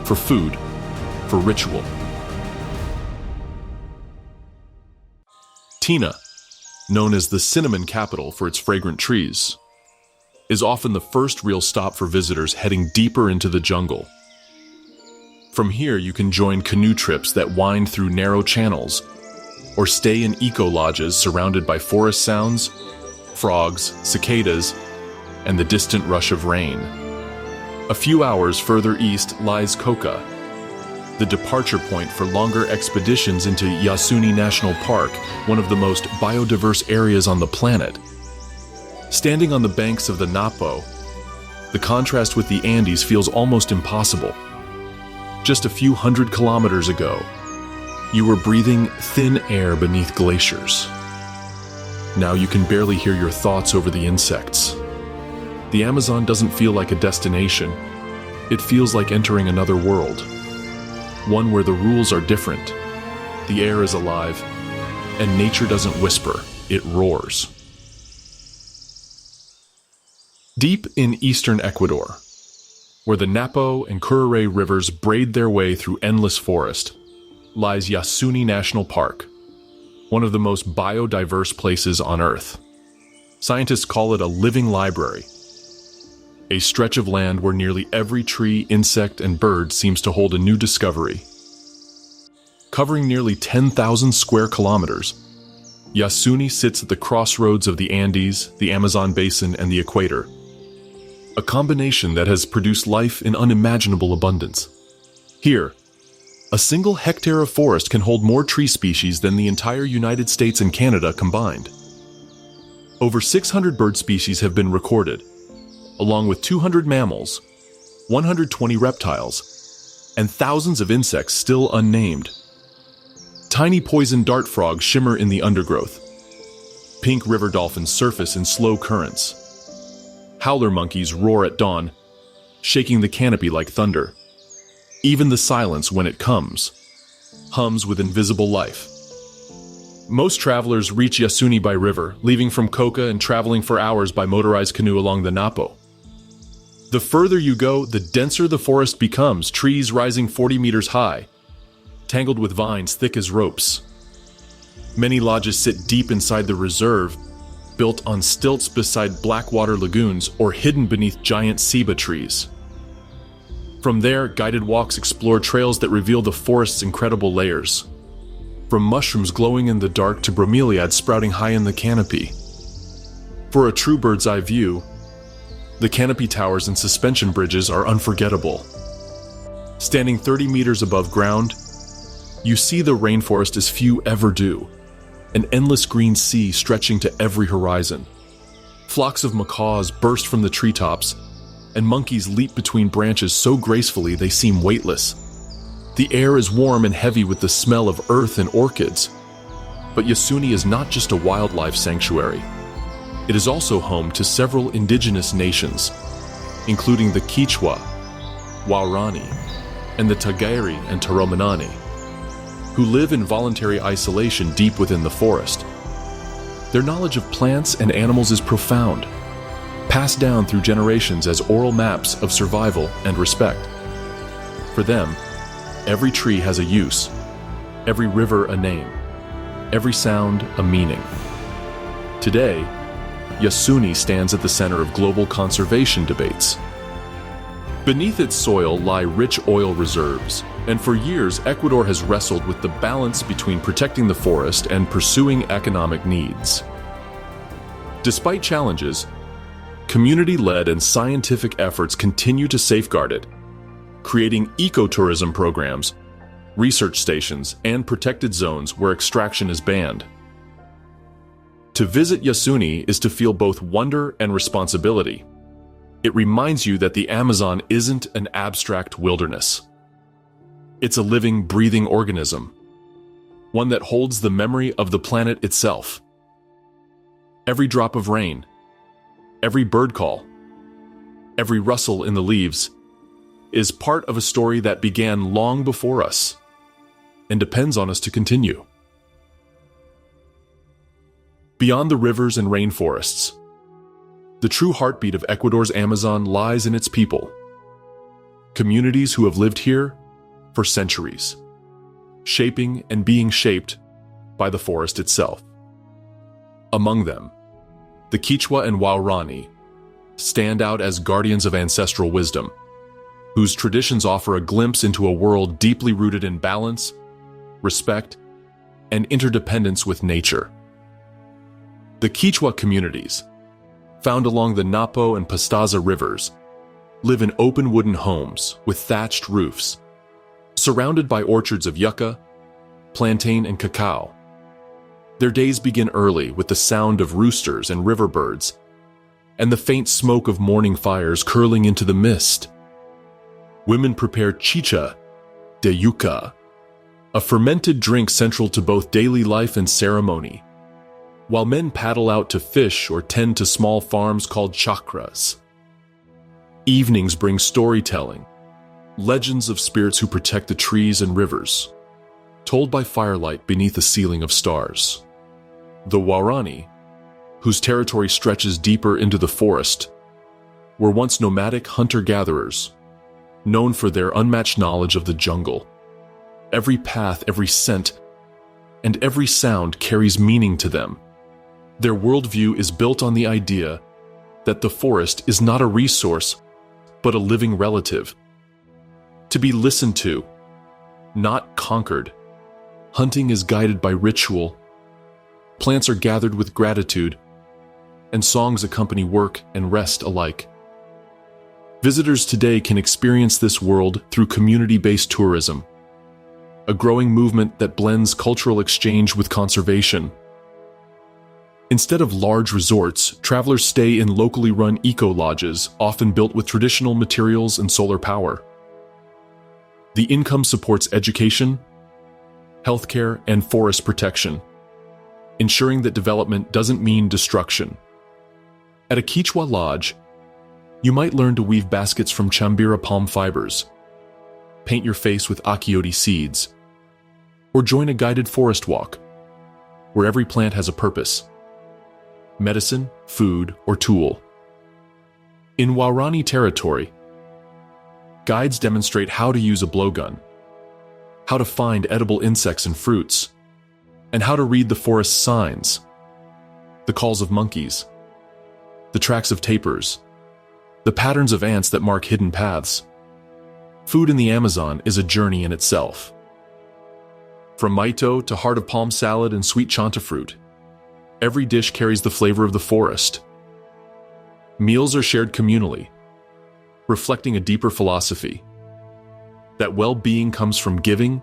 for food, for ritual. Tena, known as the cinnamon capital for its fragrant trees, is often the first real stop for visitors heading deeper into the jungle. From here, you can join canoe trips that wind through narrow channels, or stay in eco-lodges surrounded by forest sounds, frogs, cicadas, and the distant rush of rain. A few hours further east lies Coca, the departure point for longer expeditions into Yasuni National Park, one of the most biodiverse areas on the planet. Standing on the banks of the Napo, the contrast with the Andes feels almost impossible. Just a few hundred kilometers ago, you were breathing thin air beneath glaciers. Now you can barely hear your thoughts over the insects. The Amazon doesn't feel like a destination. It feels like entering another world. One where the rules are different, the air is alive, and nature doesn't whisper, it roars. Deep in eastern Ecuador, where the Napo and Curare rivers braid their way through endless forest, lies Yasuni National Park, one of the most biodiverse places on Earth. Scientists call it a living library, a stretch of land where nearly every tree, insect, and bird seems to hold a new discovery. Covering nearly 10,000 square kilometers, Yasuni sits at the crossroads of the Andes, the Amazon basin, and the equator, a combination that has produced life in unimaginable abundance. Here, a single hectare of forest can hold more tree species than the entire United States and Canada combined. Over 600 bird species have been recorded, along with 200 mammals, 120 reptiles, and thousands of insects still unnamed. Tiny poison dart frogs shimmer in the undergrowth. Pink river dolphins surface in slow currents. Howler monkeys roar at dawn, shaking the canopy like thunder. Even the silence, when it comes, hums with invisible life. Most travelers reach Yasuni by river, leaving from Coca and traveling for hours by motorized canoe along the Napo. The further you go, the denser the forest becomes, trees rising 40 meters high, tangled with vines thick as ropes. Many lodges sit deep inside the reserve, built on stilts beside blackwater lagoons or hidden beneath giant ceiba trees. From there, guided walks explore trails that reveal the forest's incredible layers. From mushrooms glowing in the dark to bromeliads sprouting high in the canopy. For a true bird's eye view, the canopy towers and suspension bridges are unforgettable. Standing 30 meters above ground, you see the rainforest as few ever do, an endless green sea stretching to every horizon. Flocks of macaws burst from the treetops, and monkeys leap between branches so gracefully they seem weightless. The air is warm and heavy with the smell of earth and orchids. But Yasuni is not just a wildlife sanctuary. It is also home to several indigenous nations, including the Quechua, Waorani, and the Tagairi and Taromanani, who live in voluntary isolation deep within the forest. Their knowledge of plants and animals is profound, passed down through generations as oral maps of survival and respect. For them, every tree has a use, every river a name, every sound a meaning. Today, Yasuni stands at the center of global conservation debates. Beneath its soil lie rich oil reserves, and for years Ecuador has wrestled with the balance between protecting the forest and pursuing economic needs. Despite challenges, community-led and scientific efforts continue to safeguard it, creating ecotourism programs, research stations, and protected zones where extraction is banned. To visit Yasuni is to feel both wonder and responsibility. It reminds you that the Amazon isn't an abstract wilderness. It's a living, breathing organism, one that holds the memory of the planet itself. Every drop of rain, every bird call, every rustle in the leaves is part of a story that began long before us and depends on us to continue. Beyond the rivers and rainforests, the true heartbeat of Ecuador's Amazon lies in its people, communities who have lived here for centuries, shaping and being shaped by the forest itself. Among them, the Quechua and Waorani stand out as guardians of ancestral wisdom, whose traditions offer a glimpse into a world deeply rooted in balance, respect, and interdependence with nature. The Quechua communities, found along the Napo and Pastaza rivers, live in open wooden homes with thatched roofs, surrounded by orchards of yucca, plantain, and cacao. Their days begin early with the sound of roosters and river birds, and the faint smoke of morning fires curling into the mist. Women prepare chicha, de yuca, a fermented drink central to both daily life and ceremony. While men paddle out to fish or tend to small farms called chakras, evenings bring storytelling, legends of spirits who protect the trees and rivers, told by firelight beneath a ceiling of stars. The Waorani, whose territory stretches deeper into the forest, were once nomadic hunter-gatherers, known for their unmatched knowledge of the jungle. Every path, every scent, and every sound carries meaning to them. Their worldview is built on the idea that the forest is not a resource, but a living relative, to be listened to, not conquered. Hunting is guided by ritual, plants are gathered with gratitude, and songs accompany work and rest alike. Visitors today can experience this world through community-based tourism, a growing movement that blends cultural exchange with conservation. Instead of large resorts, travelers stay in locally run eco-lodges, often built with traditional materials and solar power. The income supports education, healthcare, and forest protection, ensuring that development doesn't mean destruction. At a Quechua lodge, you might learn to weave baskets from chambira palm fibers, paint your face with achiote seeds, or join a guided forest walk, where every plant has a purpose: medicine, food, or tool. In Waorani territory, guides demonstrate how to use a blowgun, how to find edible insects and fruits, and how to read the forest's signs, the calls of monkeys, the tracks of tapirs, the patterns of ants that mark hidden paths. Food in the Amazon is a journey in itself. From maito to heart of palm salad and sweet chanta fruit, every dish carries the flavor of the forest. Meals are shared communally, reflecting a deeper philosophy that well-being comes from giving,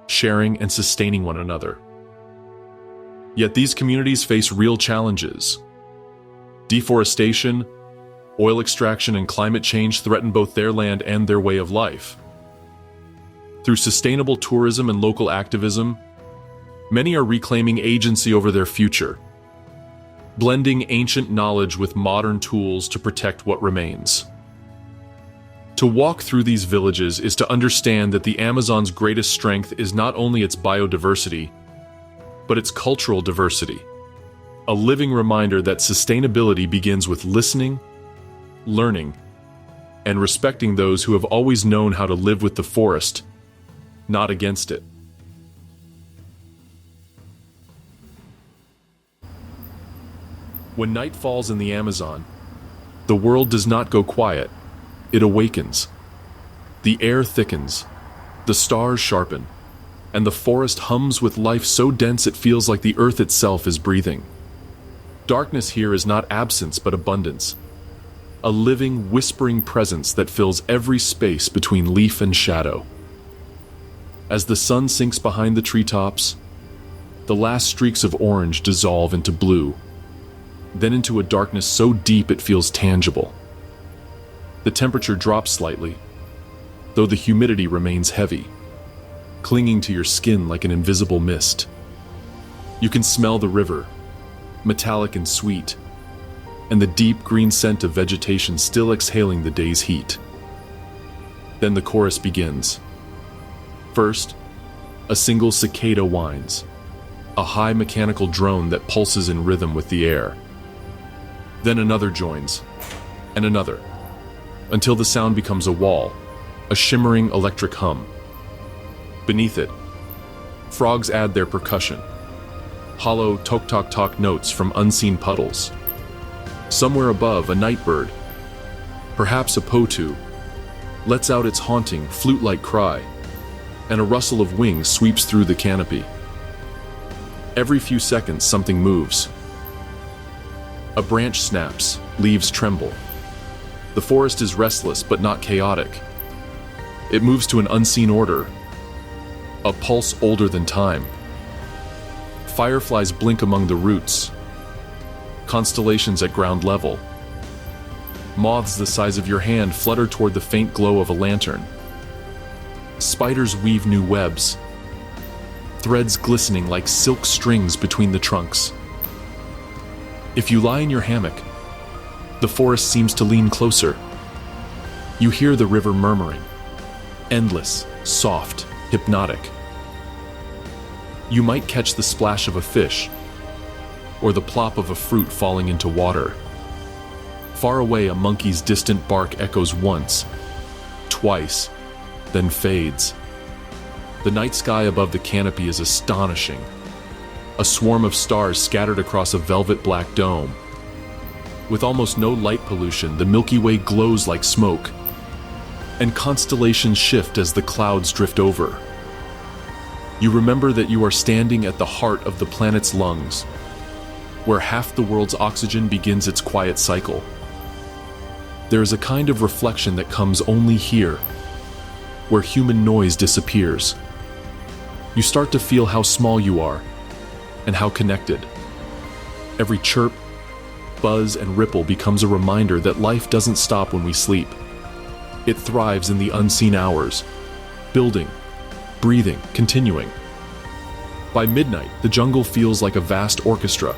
sharing, and sustaining one another. Yet these communities face real challenges. Deforestation, oil extraction, and climate change threaten both their land and their way of life. Through sustainable tourism and local activism, many are reclaiming agency over their future, blending ancient knowledge with modern tools to protect what remains. To walk through these villages is to understand that the Amazon's greatest strength is not only its biodiversity, but its cultural diversity. A living reminder that sustainability begins with listening, learning, and respecting those who have always known how to live with the forest, not against it. When night falls in the Amazon, the world does not go quiet, it awakens. The air thickens, the stars sharpen, and the forest hums with life so dense it feels like the earth itself is breathing. Darkness here is not absence but abundance, a living, whispering presence that fills every space between leaf and shadow. As the sun sinks behind the treetops, the last streaks of orange dissolve into blue, then into a darkness so deep it feels tangible. The temperature drops slightly, though the humidity remains heavy, clinging to your skin like an invisible mist. You can smell the river, metallic and sweet, and the deep green scent of vegetation still exhaling the day's heat. Then the chorus begins. First, a single cicada whines, a high mechanical drone that pulses in rhythm with the air. Then another joins, and another, until the sound becomes a wall, a shimmering electric hum. Beneath it, frogs add their percussion, hollow tok-tok-tok notes from unseen puddles. Somewhere above, a nightbird, perhaps a potu, lets out its haunting, flute-like cry, and a rustle of wings sweeps through the canopy. Every few seconds, something moves. A branch snaps, leaves tremble. The forest is restless but not chaotic. It moves to an unseen order, a pulse older than time. Fireflies blink among the roots, constellations at ground level. Moths the size of your hand flutter toward the faint glow of a lantern. Spiders weave new webs, threads glistening like silk strings between the trunks. If you lie in your hammock, the forest seems to lean closer. You hear the river murmuring, endless, soft, hypnotic. You might catch the splash of a fish, or the plop of a fruit falling into water. Far away, a monkey's distant bark echoes once, twice, then fades. The night sky above the canopy is astonishing. A swarm of stars scattered across a velvet black dome. With almost no light pollution, the Milky Way glows like smoke, and constellations shift as the clouds drift over. You remember that you are standing at the heart of the planet's lungs, where half the world's oxygen begins its quiet cycle. There is a kind of reflection that comes only here, where human noise disappears. You start to feel how small you are, and how connected. Every chirp, buzz, and ripple becomes a reminder that life doesn't stop when we sleep. It thrives in the unseen hours, building, breathing, continuing. By midnight, the jungle feels like a vast orchestra,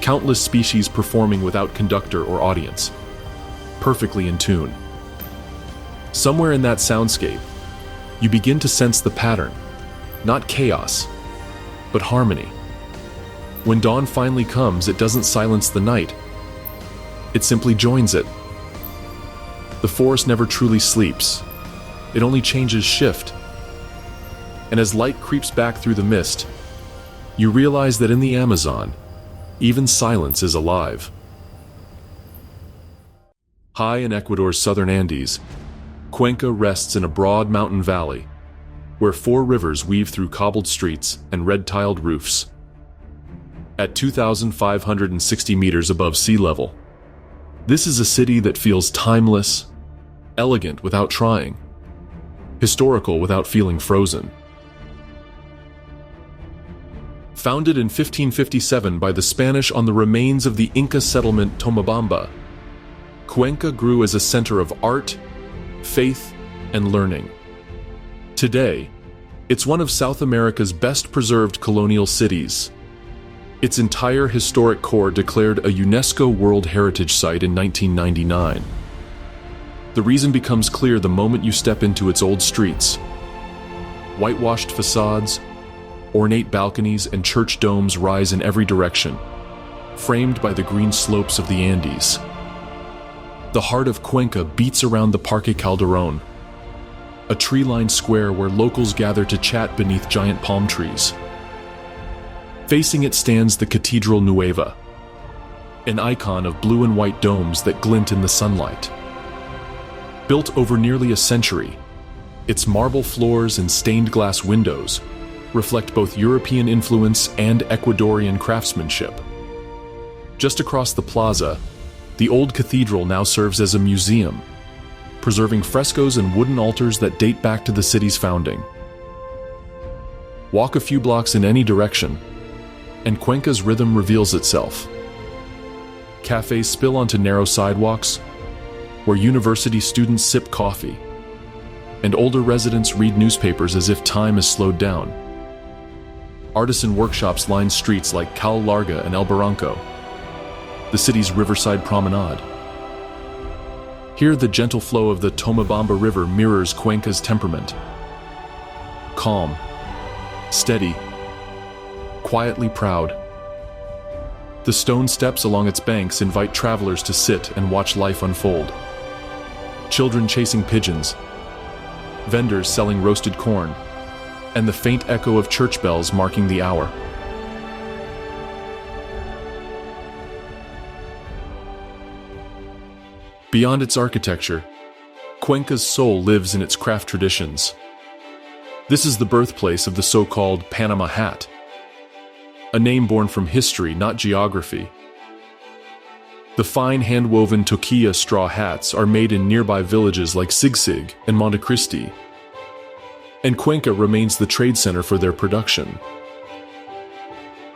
countless species performing without conductor or audience, perfectly in tune. Somewhere in that soundscape, you begin to sense the pattern, not chaos, but harmony. When dawn finally comes, it doesn't silence the night. It simply joins it. The forest never truly sleeps. It only changes shift. And as light creeps back through the mist, you realize that in the Amazon, even silence is alive. High in Ecuador's southern Andes, Cuenca rests in a broad mountain valley, where 4 rivers weave through cobbled streets and red-tiled roofs. At 2,560 meters above sea level, this is a city that feels timeless, elegant without trying, historical without feeling frozen. Founded in 1557 by the Spanish on the remains of the Inca settlement Tomabamba, Cuenca grew as a center of art, faith, and learning. Today, it's one of South America's best-preserved colonial cities. Its entire historic core declared a UNESCO World Heritage Site in 1999. The reason becomes clear the moment you step into its old streets. Whitewashed facades, ornate balconies, and church domes rise in every direction, framed by the green slopes of the Andes. The heart of Cuenca beats around the Parque Calderón, a tree-lined square where locals gather to chat beneath giant palm trees. Facing it stands the Cathedral Nueva, an icon of blue and white domes that glint in the sunlight. Built over nearly a century, its marble floors and stained glass windows reflect both European influence and Ecuadorian craftsmanship. Just across the plaza, the old cathedral now serves as a museum, preserving frescoes and wooden altars that date back to the city's founding. Walk a few blocks in any direction, and Cuenca's rhythm reveals itself. Cafes spill onto narrow sidewalks, where university students sip coffee, and older residents read newspapers as if time has slowed down. Artisan workshops line streets like Cal Larga and El Barranco, the city's riverside promenade. Here, the gentle flow of the Tomabamba River mirrors Cuenca's temperament. Calm, steady, quietly proud. The stone steps along its banks invite travelers to sit and watch life unfold. Children chasing pigeons, vendors selling roasted corn, and the faint echo of church bells marking the hour. Beyond its architecture, Cuenca's soul lives in its craft traditions. This is the birthplace of the so-called Panama hat, a name born from history, not geography. The fine hand-woven toquilla straw hats are made in nearby villages like Sigsig and Montecristi, and Cuenca remains the trade center for their production.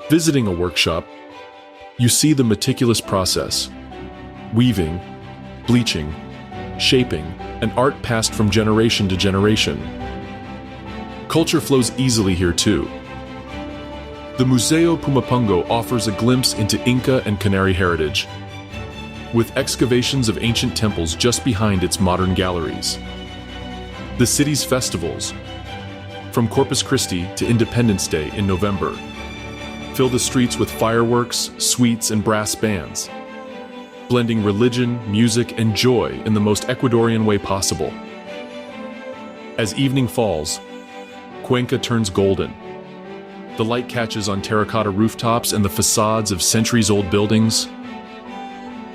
Visiting a workshop, you see the meticulous process: weaving, bleaching, shaping, and art passed from generation to generation. Culture flows easily here too. The Museo Pumapungo offers a glimpse into Inca and Canary heritage, with excavations of ancient temples just behind its modern galleries. The city's festivals, from Corpus Christi to Independence Day in November, fill the streets with fireworks, sweets, and brass bands, blending religion, music, and joy in the most Ecuadorian way possible. As evening falls, Cuenca turns golden. The light catches on terracotta rooftops and the facades of centuries-old buildings.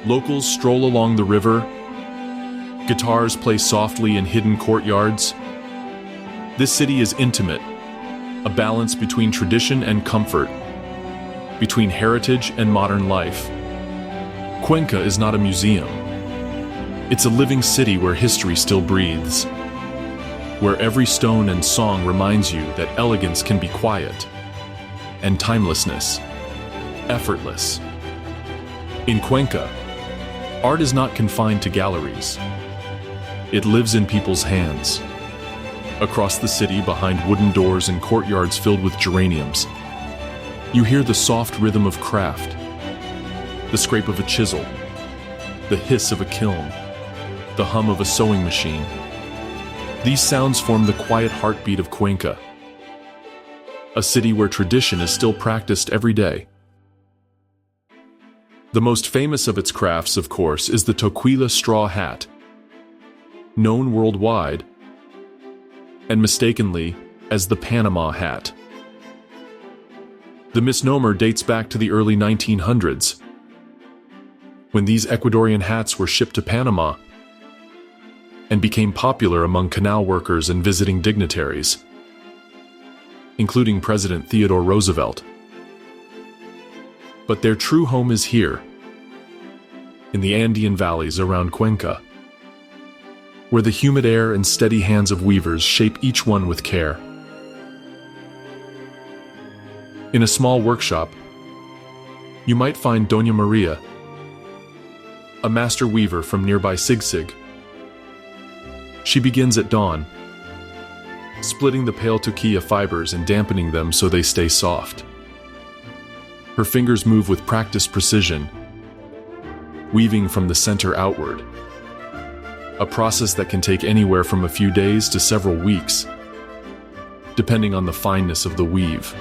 Locals stroll along the river. Guitars play softly in hidden courtyards. This city is intimate, a balance between tradition and comfort, between heritage and modern life. Cuenca is not a museum. It's a living city where history still breathes, where every stone and song reminds you that elegance can be quiet, and timelessness, effortless. In Cuenca, art is not confined to galleries. It lives in people's hands. Across the city, behind wooden doors and courtyards filled with geraniums, you hear the soft rhythm of craft, the scrape of a chisel, the hiss of a kiln, the hum of a sewing machine. These sounds form the quiet heartbeat of Cuenca, a city where tradition is still practiced every day. The most famous of its crafts, of course, is the Toquila straw hat, known worldwide and mistakenly as the Panama hat. The misnomer dates back to the early 1900s, when these Ecuadorian hats were shipped to Panama and became popular among canal workers and visiting dignitaries, including President Theodore Roosevelt. But their true home is here, in the Andean valleys around Cuenca, where the humid air and steady hands of weavers shape each one with care. In a small workshop, you might find Doña Maria, a master weaver from nearby Sigsig. She begins at dawn, splitting the pale toquilla fibers and dampening them so they stay soft. Her fingers move with practiced precision, weaving from the center outward, a process that can take anywhere from a few days to several weeks, depending on the fineness of the weave.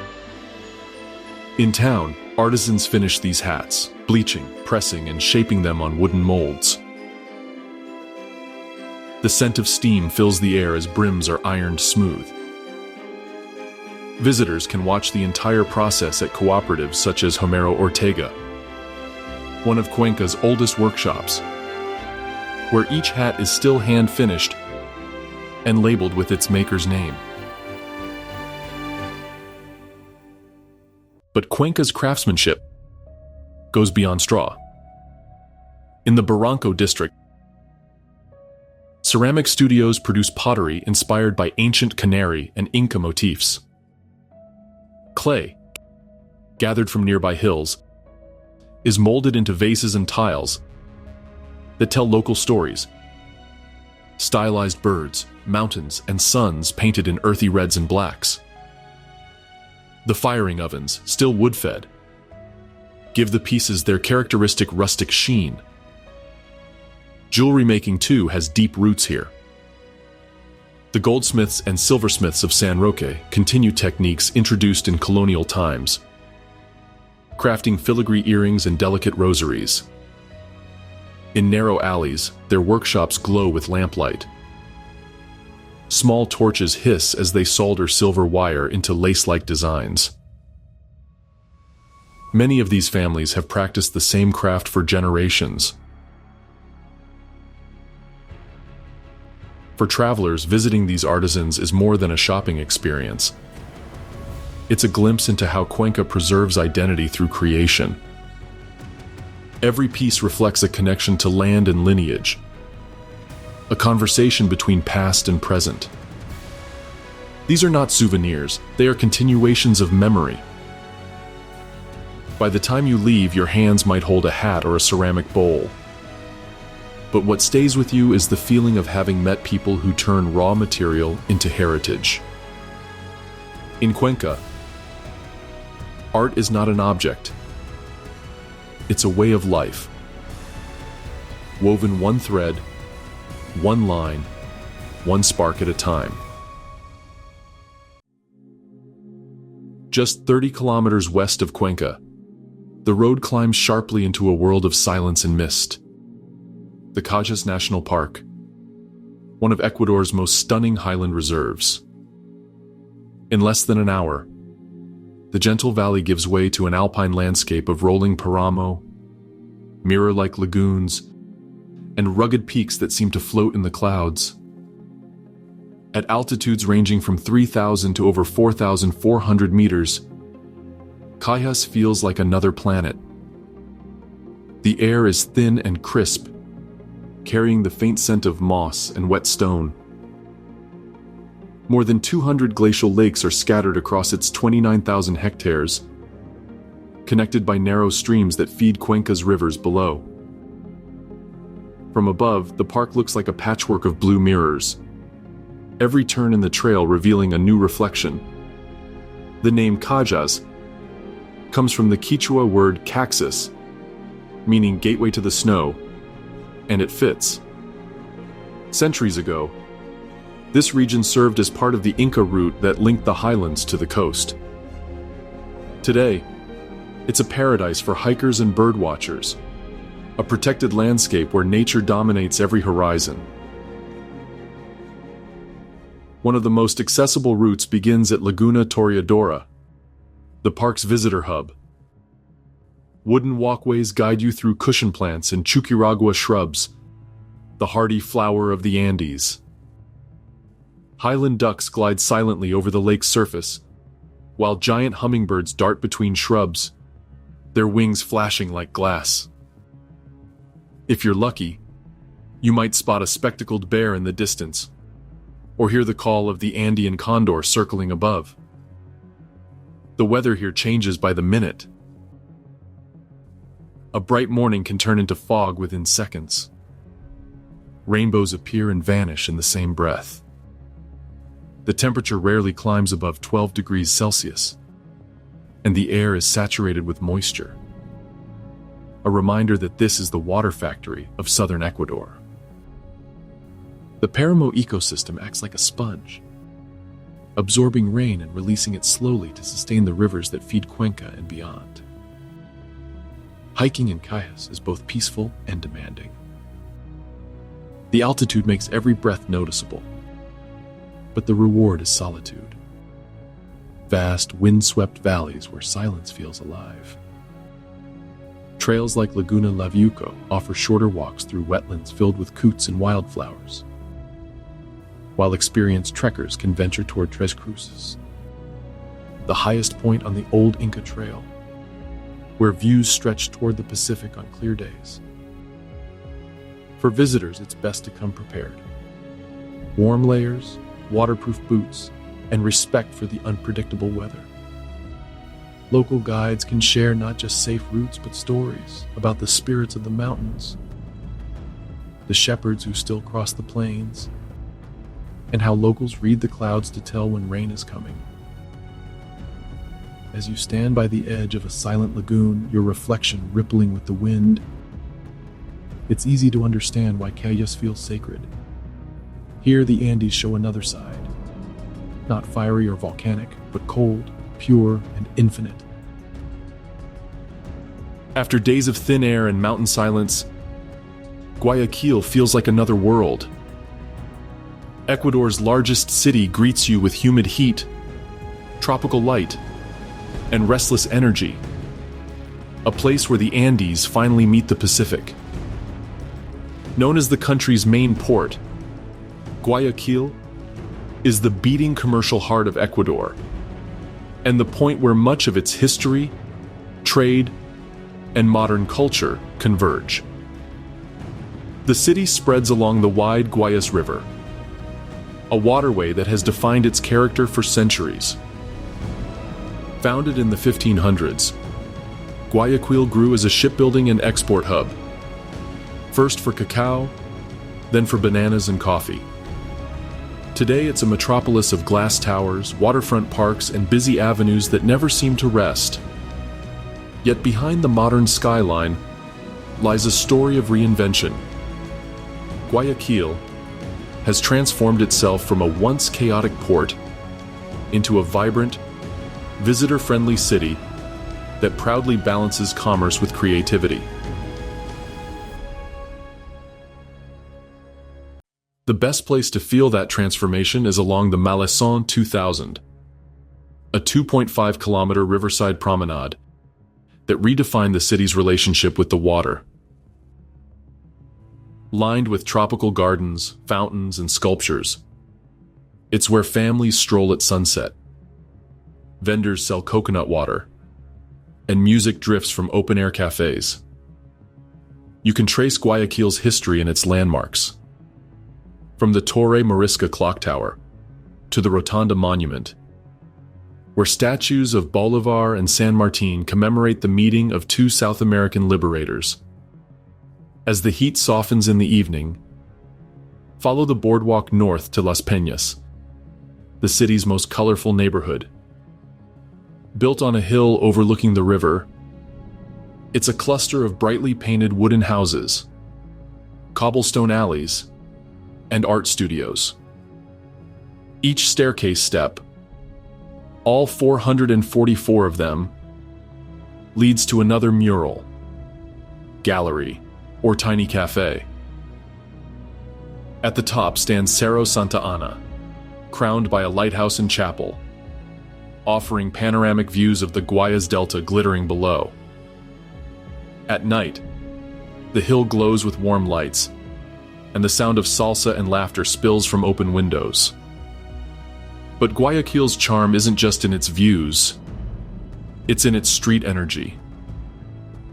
In town, artisans finish these hats, bleaching, pressing, and shaping them on wooden molds. The scent of steam fills the air as brims are ironed smooth. Visitors can watch the entire process at cooperatives such as Homero Ortega, one of Cuenca's oldest workshops, where each hat is still hand-finished and labeled with its maker's name. But Cuenca's craftsmanship goes beyond straw. In the Barranco district, ceramic studios produce pottery inspired by ancient Canary and Inca motifs. Clay, gathered from nearby hills, is molded into vases and tiles that tell local stories. Stylized birds, mountains, and suns painted in earthy reds and blacks. The firing ovens, still wood-fed, give the pieces their characteristic rustic sheen. Jewelry making, too, has deep roots here. The goldsmiths and silversmiths of San Roque continue techniques introduced in colonial times, crafting filigree earrings and delicate rosaries. In narrow alleys, their workshops glow with lamplight. Small torches hiss as they solder silver wire into lace-like designs. Many of these families have practiced the same craft for generations. For travelers, visiting these artisans is more than a shopping experience. It's a glimpse into how Cuenca preserves identity through creation. Every piece reflects a connection to land and lineage, a conversation between past and present. These are not souvenirs, they are continuations of memory. By the time you leave, your hands might hold a hat or a ceramic bowl, But what stays with you is the feeling of having met people who turn raw material into heritage. In Cuenca, art is not an object. It's a way of life, woven one thread, one line, one spark at a time. Just 30 kilometers west of Cuenca, the road climbs sharply into a world of silence and mist. The Cajas National Park, one of Ecuador's most stunning highland reserves. In less than an hour, the gentle valley gives way to an alpine landscape of rolling paramo, mirror-like lagoons, and rugged peaks that seem to float in the clouds. At altitudes ranging from 3,000 to over 4,400 meters, Cajas feels like another planet. The air is thin and crisp, carrying the faint scent of moss and wet stone. More than 200 glacial lakes are scattered across its 29,000 hectares, connected by narrow streams that feed Cuenca's rivers below. From above, the park looks like a patchwork of blue mirrors, every turn in the trail revealing a new reflection. The name Cajas comes from the Quechua word caxis, meaning gateway to the snow, and it fits. Centuries ago, this region served as part of the Inca route that linked the highlands to the coast. Today, it's a paradise for hikers and birdwatchers, a protected landscape where nature dominates every horizon. One of the most accessible routes begins at Laguna Toreadora, the park's visitor hub. Wooden walkways guide you through cushion plants and chuquiragua shrubs, the hardy flower of the Andes. Highland ducks glide silently over the lake's surface, while giant hummingbirds dart between shrubs, their wings flashing like glass. If you're lucky, you might spot a spectacled bear in the distance, or hear the call of the Andean condor circling above. The weather here changes by the minute. A bright morning can turn into fog within seconds. Rainbows appear and vanish in the same breath. The temperature rarely climbs above 12 degrees Celsius, and the air is saturated with moisture. A reminder that this is the water factory of southern Ecuador. The Paramo ecosystem acts like a sponge, absorbing rain and releasing it slowly to sustain the rivers that feed Cuenca and beyond. Hiking in Cajas is both peaceful and demanding. The altitude makes every breath noticeable, but the reward is solitude. Vast, wind-swept valleys where silence feels alive. Trails like Laguna Lavuco offer shorter walks through wetlands filled with coots and wildflowers, while experienced trekkers can venture toward Tres Cruces, the highest point on the old Inca Trail, where views stretch toward the Pacific on clear days. For visitors, it's best to come prepared. Warm layers, waterproof boots, and respect for the unpredictable weather. Local guides can share not just safe routes, but stories about the spirits of the mountains, the shepherds who still cross the plains, and how locals read the clouds to tell when rain is coming. As you stand by the edge of a silent lagoon, your reflection rippling with the wind, it's easy to understand why Cajas feels sacred. Here, the Andes show another side. Not fiery or volcanic, but cold, pure, and infinite. After days of thin air and mountain silence, Guayaquil feels like another world. Ecuador's largest city greets you with humid heat, tropical light, and restless energy. A place where the Andes finally meet the Pacific. Known as the country's main port, Guayaquil is the beating commercial heart of Ecuador, and the point where much of its history, trade, and modern culture converge. The city spreads along the wide Guayas River, a waterway that has defined its character for centuries. Founded in the 1500s, Guayaquil grew as a shipbuilding and export hub, first for cacao, then for bananas and coffee. Today, it's a metropolis of glass towers, waterfront parks, and busy avenues that never seem to rest. Yet behind the modern skyline lies a story of reinvention. Guayaquil has transformed itself from a once chaotic port into a vibrant, visitor-friendly city that proudly balances commerce with creativity. The best place to feel that transformation is along the Malleson 2000, a 2.5-kilometer riverside promenade that redefined the city's relationship with the water. Lined with tropical gardens, fountains, and sculptures, it's where families stroll at sunset. Vendors sell coconut water, and music drifts from open-air cafes. You can trace Guayaquil's history and its landmarks, from the Torre Morisca clock tower to the Rotonda Monument, where statues of Bolivar and San Martin commemorate the meeting of two South American liberators. As the heat softens in the evening, follow the boardwalk north to Las Peñas, the city's most colorful neighborhood. Built on a hill overlooking the river, it's a cluster of brightly painted wooden houses, cobblestone alleys, and art studios. Each staircase step, all 444 of them, leads to another mural, gallery, or tiny cafe. At the top stands Cerro Santa Ana, crowned by a lighthouse and chapel, offering panoramic views of the Guayas Delta glittering below. At night, the hill glows with warm lights, and the sound of salsa and laughter spills from open windows. But Guayaquil's charm isn't just in its views, it's in its street energy.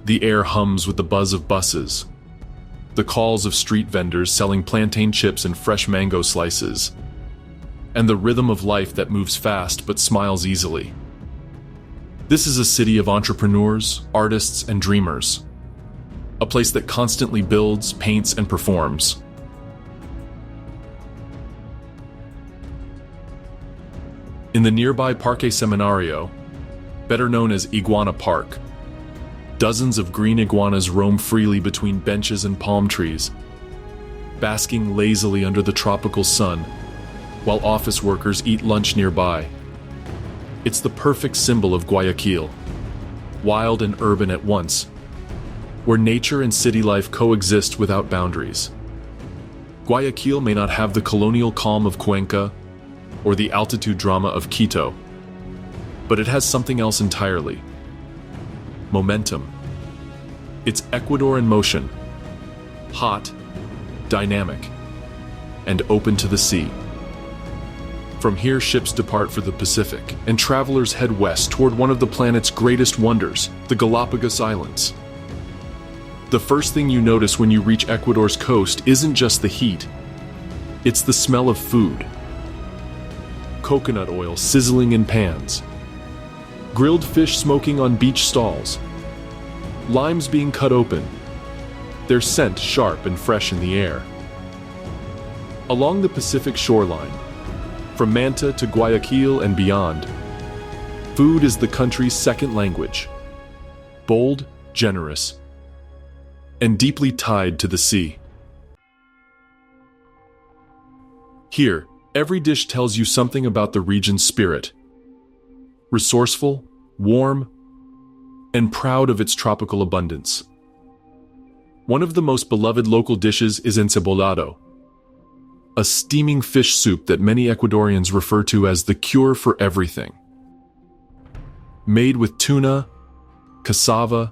The air hums with the buzz of buses, the calls of street vendors selling plantain chips and fresh mango slices, and the rhythm of life that moves fast but smiles easily. This is a city of entrepreneurs, artists, and dreamers, a place that constantly builds, paints, and performs. In the nearby Parque Seminario, better known as Iguana Park, dozens of green iguanas roam freely between benches and palm trees, basking lazily under the tropical sun, while office workers eat lunch nearby. It's the perfect symbol of Guayaquil, wild and urban at once, where nature and city life coexist without boundaries. Guayaquil may not have the colonial calm of Cuenca or the altitude drama of Quito, but it has something else entirely: momentum. It's Ecuador in motion, hot, dynamic, and open to the sea. From here, ships depart for the Pacific, and travelers head west toward one of the planet's greatest wonders, the Galapagos Islands. The first thing you notice when you reach Ecuador's coast isn't just the heat, it's the smell of food. Coconut oil sizzling in pans, grilled fish smoking on beach stalls, limes being cut open, their scent sharp and fresh in the air. Along the Pacific shoreline, from Manta to Guayaquil and beyond, food is the country's second language, bold, generous, and deeply tied to the sea. Here, every dish tells you something about the region's spirit. Resourceful, warm, and proud of its tropical abundance. One of the most beloved local dishes is encebolado, a steaming fish soup that many Ecuadorians refer to as the cure for everything. Made with tuna, cassava,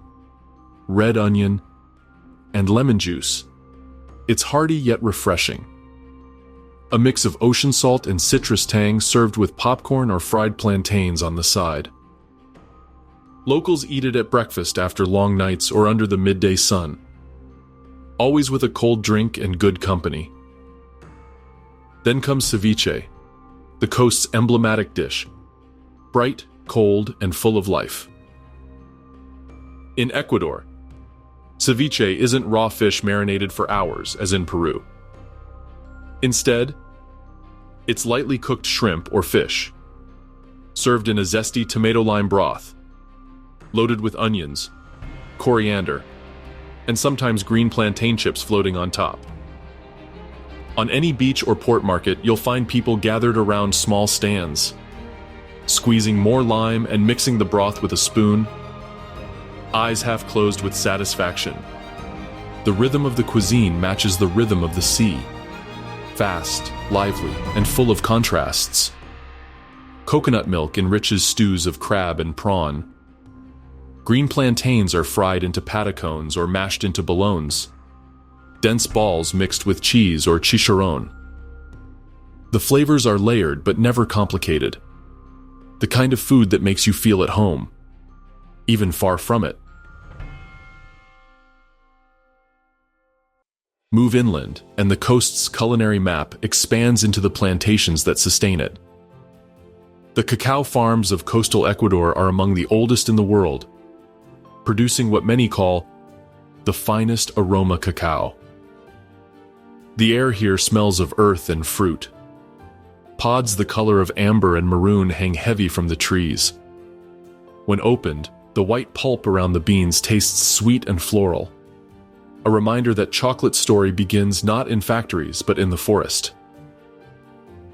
red onion, and lemon juice, it's hearty yet refreshing. A mix of ocean salt and citrus tang served with popcorn or fried plantains on the side. Locals eat it at breakfast after long nights or under the midday sun, always with a cold drink and good company. Then comes ceviche, the coast's emblematic dish, bright, cold, and full of life. In Ecuador, Ceviche isn't raw fish marinated for hours, as in Peru. Instead, it's lightly cooked shrimp or fish, served in a zesty tomato-lime broth, loaded with onions, coriander, and sometimes green plantain chips floating on top. On any beach or port market, you'll find people gathered around small stands, squeezing more lime and mixing the broth with a spoon, eyes half closed with satisfaction. The rhythm of the cuisine matches the rhythm of the sea, fast, lively, and full of contrasts. Coconut milk enriches stews of crab and prawn. Green plantains are fried into patacones or mashed into bolognas, dense balls mixed with cheese or chicharron. The flavors are layered but never complicated. The kind of food that makes you feel at home, even far from it. Move inland, and the coast's culinary map expands into the plantations that sustain it. The cacao farms of coastal Ecuador are among the oldest in the world, producing what many call the finest aroma cacao. The air here smells of earth and fruit. Pods the color of amber and maroon hang heavy from the trees. When opened, the white pulp around the beans tastes sweet and floral, a reminder that chocolate story begins not in factories but in the forest.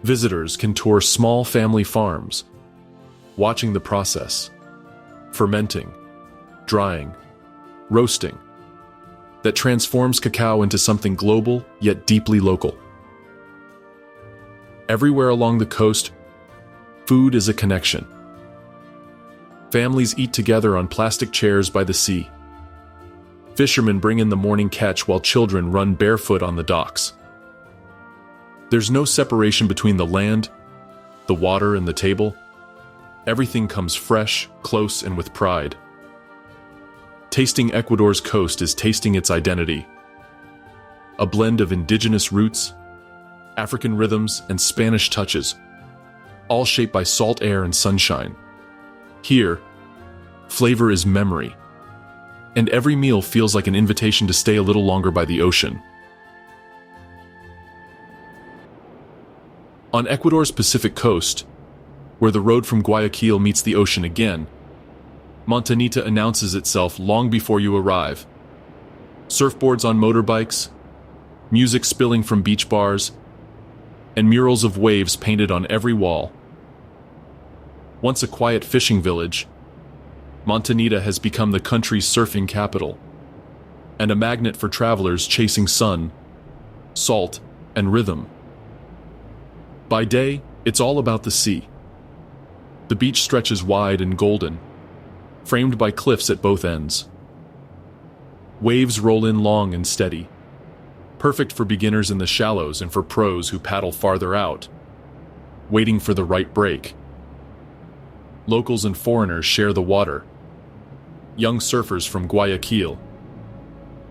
Visitors can tour small family farms, watching the process, fermenting, drying, roasting, that transforms cacao into something global yet deeply local. Everywhere along the coast, food is a connection. Families eat together on plastic chairs by the sea. Fishermen bring in the morning catch while children run barefoot on the docks. There's no separation between the land, the water, and the table. Everything comes fresh, close, and with pride. Tasting Ecuador's coast is tasting its identity. A blend of indigenous roots, African rhythms, and Spanish touches, all shaped by salt air and sunshine. Here, flavor is memory, and every meal feels like an invitation to stay a little longer by the ocean. On Ecuador's Pacific coast, where the road from Guayaquil meets the ocean again, Montanita announces itself long before you arrive. Surfboards on motorbikes, music spilling from beach bars, and murals of waves painted on every wall. Once a quiet fishing village, Montanita has become the country's surfing capital, and a magnet for travelers chasing sun, salt, and rhythm. By day, it's all about the sea. The beach stretches wide and golden, framed by cliffs at both ends. Waves roll in long and steady, perfect for beginners in the shallows and for pros who paddle farther out, waiting for the right break. Locals and foreigners share the water. Young surfers from Guayaquil,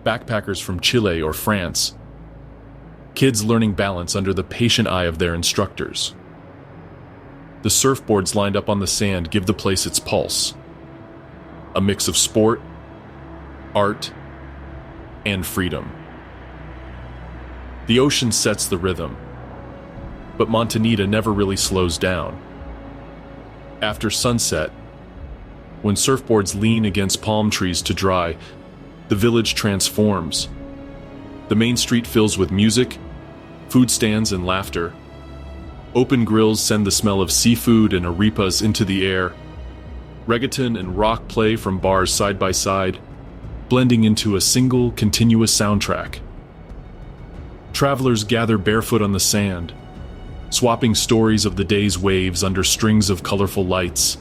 backpackers from Chile or France, kids learning balance under the patient eye of their instructors. The surfboards lined up on the sand give the place its pulse, a mix of sport, art, and freedom. The ocean sets the rhythm, but Montanita never really slows down. After sunset, when surfboards lean against palm trees to dry, the village transforms. The main street fills with music, food stands, and laughter. Open grills send the smell of seafood and arepas into the air. Reggaeton and rock play from bars side by side, blending into a single, continuous soundtrack. Travelers gather barefoot on the sand, swapping stories of the day's waves under strings of colorful lights.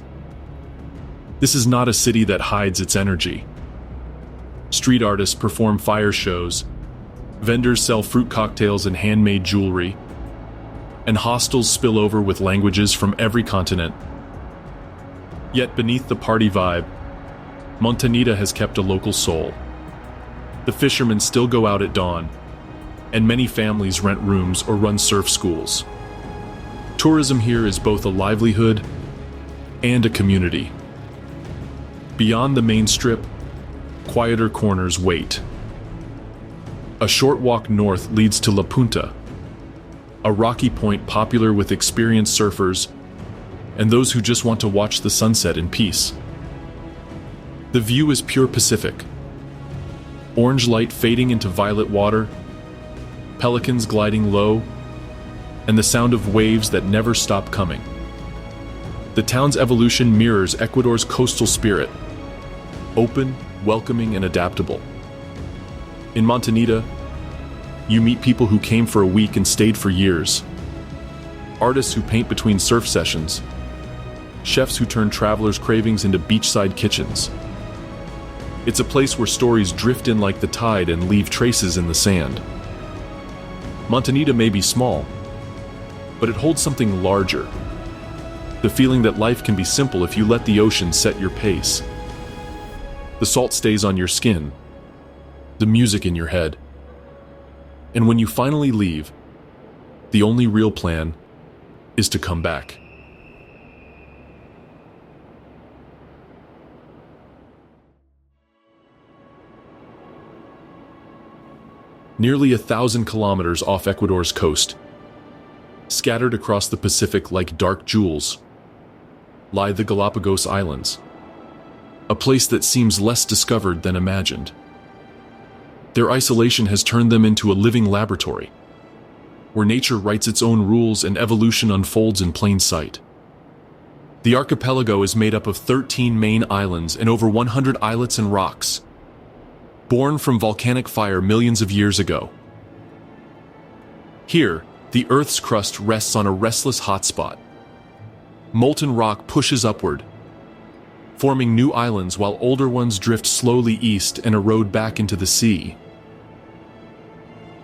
This is not a city that hides its energy. Street artists perform fire shows, vendors sell fruit cocktails and handmade jewelry, and hostels spill over with languages from every continent. Yet beneath the party vibe, Montanita has kept a local soul. The fishermen still go out at dawn, and many families rent rooms or run surf schools. Tourism here is both a livelihood and a community. Beyond the main strip, quieter corners wait. A short walk north leads to La Punta, a rocky point popular with experienced surfers and those who just want to watch the sunset in peace. The view is pure Pacific. Orange light fading into violet water, pelicans gliding low, and the sound of waves that never stop coming. The town's evolution mirrors Ecuador's coastal spirit, open, welcoming, and adaptable. In Montanita, you meet people who came for a week and stayed for years. Artists who paint between surf sessions. Chefs who turn travelers' cravings into beachside kitchens. It's a place where stories drift in like the tide and leave traces in the sand. Montanita may be small, but it holds something larger. The feeling that life can be simple if you let the ocean set your pace. The salt stays on your skin, the music in your head. And when you finally leave, the only real plan is to come back. Nearly 1,000 kilometers off Ecuador's coast, scattered across the Pacific like dark jewels, lie the Galapagos Islands, a place that seems less discovered than imagined. Their isolation has turned them into a living laboratory, where nature writes its own rules and evolution unfolds in plain sight. The archipelago is made up of 13 main islands and over 100 islets and rocks, born from volcanic fire millions of years ago. Here, the Earth's crust rests on a restless hotspot. Molten rock pushes upward, forming new islands while older ones drift slowly east and erode back into the sea.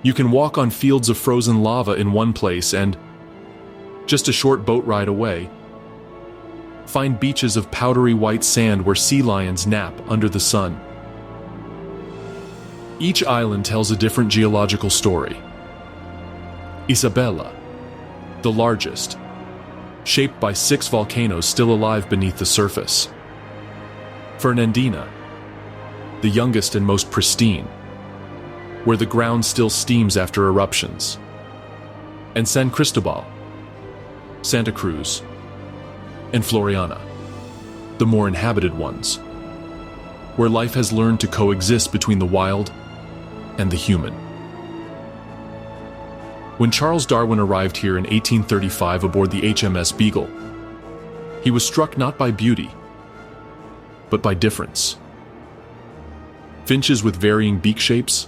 You can walk on fields of frozen lava in one place and, just a short boat ride away, find beaches of powdery white sand where sea lions nap under the sun. Each island tells a different geological story. Isabela, the largest, shaped by 6 volcanoes still alive beneath the surface. Fernandina, the youngest and most pristine, where the ground still steams after eruptions. And San Cristobal, Santa Cruz, and Floriana, the more inhabited ones, where life has learned to coexist between the wild and the human. When Charles Darwin arrived here in 1835 aboard the HMS Beagle, he was struck not by beauty, but by difference. Finches with varying beak shapes,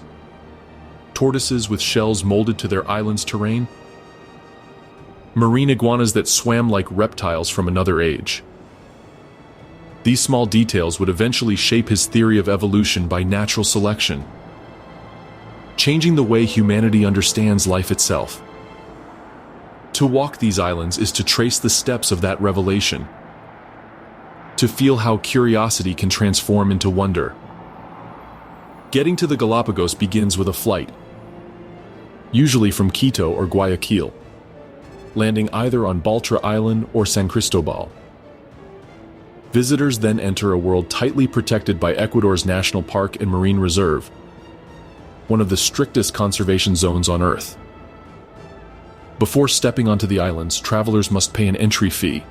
tortoises with shells molded to their island's terrain, marine iguanas that swam like reptiles from another age. These small details would eventually shape his theory of evolution by natural selection, changing the way humanity understands life itself. To walk these islands is to trace the steps of that revelation, to feel how curiosity can transform into wonder. Getting to the Galapagos begins with a flight, usually from Quito or Guayaquil, landing either on Baltra Island or San Cristobal. Visitors then enter a world tightly protected by Ecuador's National Park and Marine Reserve, one of the strictest conservation zones on Earth. Before stepping onto the islands, travelers must pay an entry fee,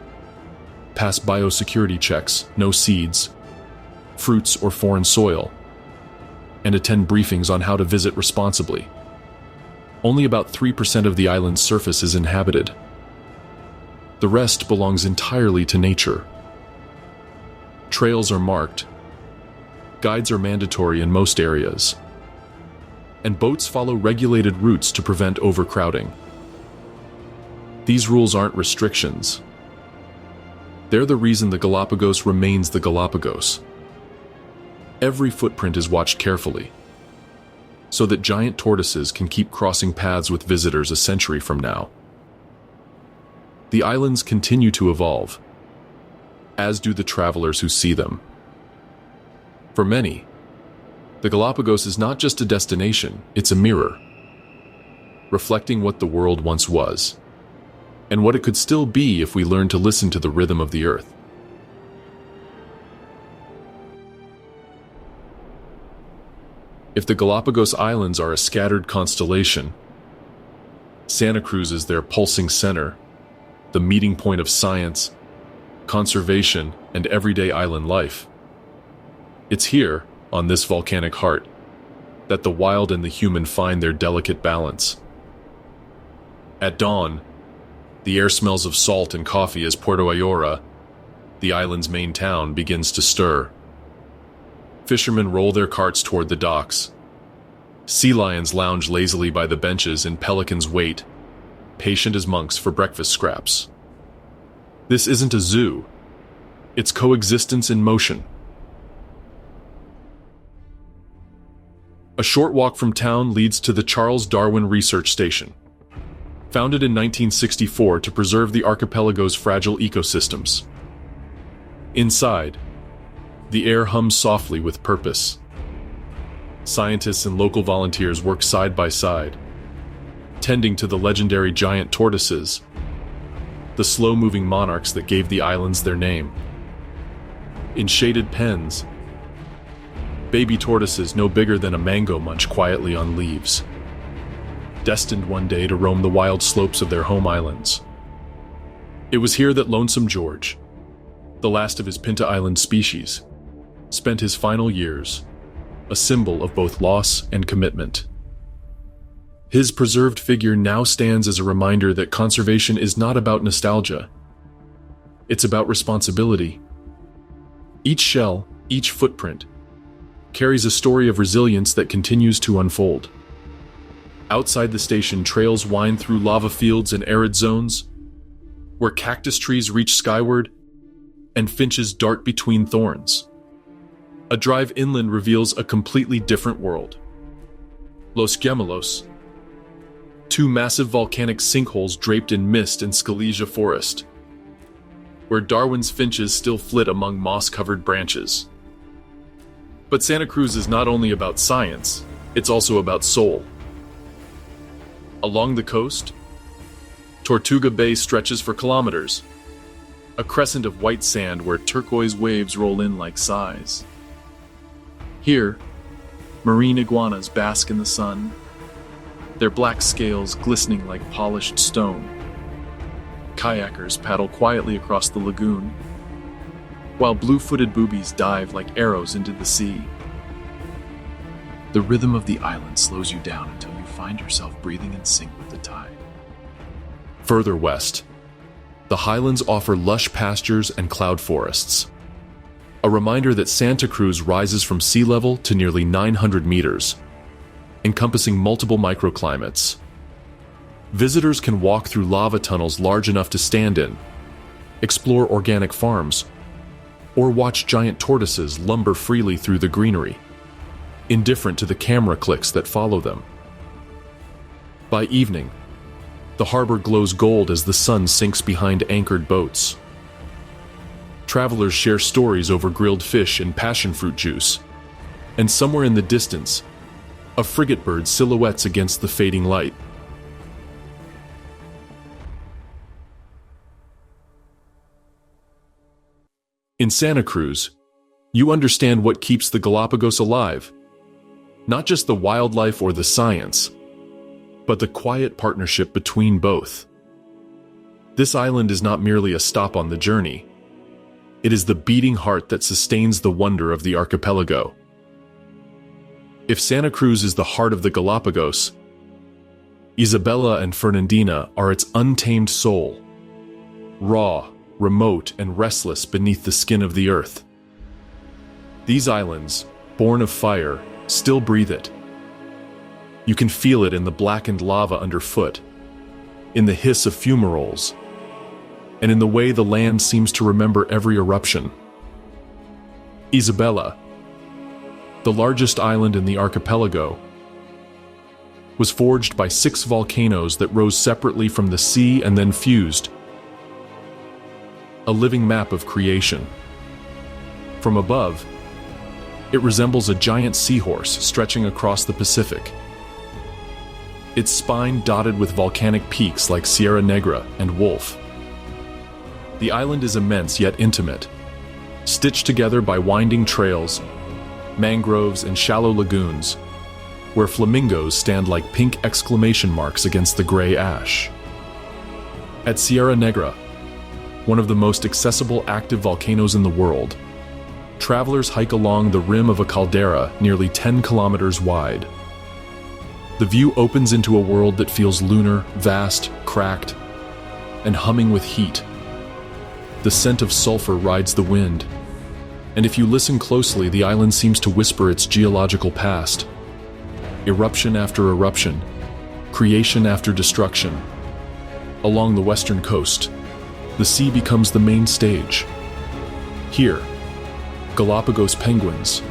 pass biosecurity checks, no seeds, fruits, or foreign soil, and attend briefings on how to visit responsibly. Only about 3% of the island's surface is inhabited. The rest belongs entirely to nature. Trails are marked, guides are mandatory in most areas, and boats follow regulated routes to prevent overcrowding. These rules aren't restrictions. They're the reason the Galapagos remains the Galapagos. Every footprint is watched carefully, so that giant tortoises can keep crossing paths with visitors a century from now. The islands continue to evolve, as do the travelers who see them. For many, the Galapagos is not just a destination, it's a mirror, reflecting what the world once was, and what it could still be if we learn to listen to the rhythm of the Earth. If the Galapagos Islands are a scattered constellation, Santa Cruz is their pulsing center, the meeting point of science, conservation, and everyday island life. It's here, on this volcanic heart, that the wild and the human find their delicate balance. At dawn, the air smells of salt and coffee as Puerto Ayora, the island's main town, begins to stir. Fishermen roll their carts toward the docks. Sea lions lounge lazily by the benches and pelicans wait, patient as monks for breakfast scraps. This isn't a zoo. It's coexistence in motion. A short walk from town leads to the Charles Darwin Research Station, founded in 1964 to preserve the archipelago's fragile ecosystems. Inside, the air hums softly with purpose. Scientists and local volunteers work side by side, tending to the legendary giant tortoises, the slow-moving monarchs that gave the islands their name. In shaded pens, baby tortoises no bigger than a mango munch quietly on leaves, destined one day to roam the wild slopes of their home islands. It was here that Lonesome George, the last of his Pinta Island species, spent his final years, a symbol of both loss and commitment. His preserved figure now stands as a reminder that conservation is not about nostalgia. It's about responsibility. Each shell, each footprint, carries a story of resilience that continues to unfold. Outside the station, trails wind through lava fields and arid zones, where cactus trees reach skyward and finches dart between thorns. A drive inland reveals a completely different world. Los Gemelos, two massive volcanic sinkholes draped in mist and Scalesia forest, where Darwin's finches still flit among moss-covered branches. But Santa Cruz is not only about science, it's also about soul. Along the coast, Tortuga Bay stretches for kilometers, a crescent of white sand where turquoise waves roll in like sighs. Here, marine iguanas bask in the sun, their black scales glistening like polished stone. Kayakers paddle quietly across the lagoon, while blue-footed boobies dive like arrows into the sea. The rhythm of the island slows you down until you find yourself breathing in sync with the tide. Further west, the highlands offer lush pastures and cloud forests, a reminder that Santa Cruz rises from sea level to nearly 900 meters, encompassing multiple microclimates. Visitors can walk through lava tunnels large enough to stand in, explore organic farms, or watch giant tortoises lumber freely through the greenery, indifferent to the camera clicks that follow them. By evening, the harbor glows gold as the sun sinks behind anchored boats. Travelers share stories over grilled fish and passion fruit juice, and somewhere in the distance, a frigate bird silhouettes against the fading light. In Santa Cruz, you understand what keeps the Galapagos alive. Not just the wildlife or the science, but the quiet partnership between both. This island is not merely a stop on the journey. It is the beating heart that sustains the wonder of the archipelago. If Santa Cruz is the heart of the Galapagos, Isabella and Fernandina are its untamed soul, raw, remote, and restless beneath the skin of the earth. These islands, born of fire, still breathe it. You can feel it in the blackened lava underfoot, in the hiss of fumaroles, and in the way the land seems to remember every eruption. Isabella, the largest island in the archipelago, was forged by 6 volcanoes that rose separately from the sea and then fused. A living map of creation. From above, it resembles a giant seahorse stretching across the Pacific, its spine dotted with volcanic peaks like Sierra Negra and Wolf. The island is immense yet intimate, stitched together by winding trails, mangroves, and shallow lagoons, where flamingos stand like pink exclamation marks against the gray ash. At Sierra Negra, one of the most accessible active volcanoes in the world, travelers hike along the rim of a caldera nearly 10 kilometers wide. The view opens into a world that feels lunar, vast, cracked, and humming with heat. The scent of sulfur rides the wind, and if you listen closely, the island seems to whisper its geological past. Eruption after eruption, creation after destruction. Along the western coast, the sea becomes the main stage. Here, Galapagos penguins,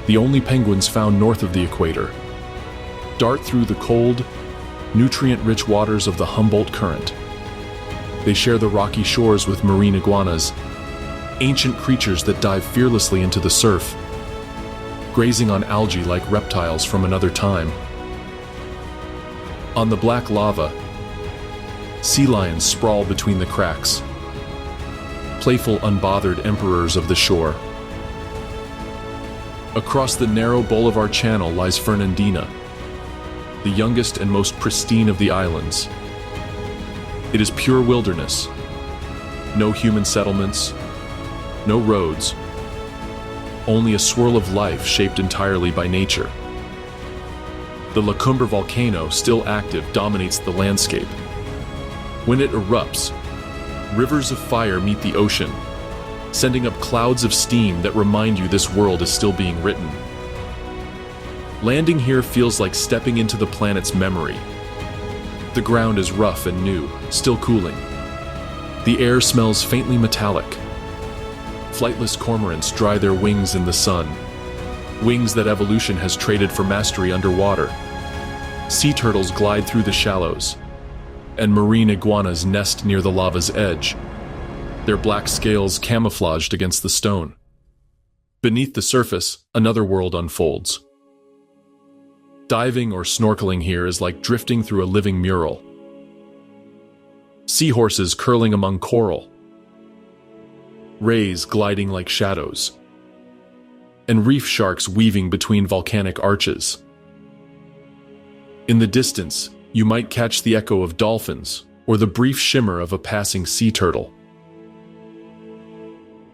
the only penguins found north of the equator, dart through the cold, nutrient-rich waters of the Humboldt Current. They share the rocky shores with marine iguanas, ancient creatures that dive fearlessly into the surf, grazing on algae like reptiles from another time. On the black lava, sea lions sprawl between the cracks, playful, unbothered emperors of the shore. Across the narrow Bolivar Channel lies Fernandina, the youngest and most pristine of the islands. It is pure wilderness, no human settlements, no roads, only a swirl of life shaped entirely by nature. The La Cumbre volcano, still active, dominates the landscape. When it erupts, rivers of fire meet the ocean, sending up clouds of steam that remind you this world is still being written. Landing here feels like stepping into the planet's memory. The ground is rough and new, still cooling. The air smells faintly metallic. Flightless cormorants dry their wings in the sun, wings that evolution has traded for mastery underwater. Sea turtles glide through the shallows, and marine iguanas nest near the lava's edge, their black scales camouflaged against the stone. Beneath the surface, another world unfolds. Diving or snorkeling here is like drifting through a living mural. Seahorses curling among coral, rays gliding like shadows, and reef sharks weaving between volcanic arches. In the distance, you might catch the echo of dolphins or the brief shimmer of a passing sea turtle.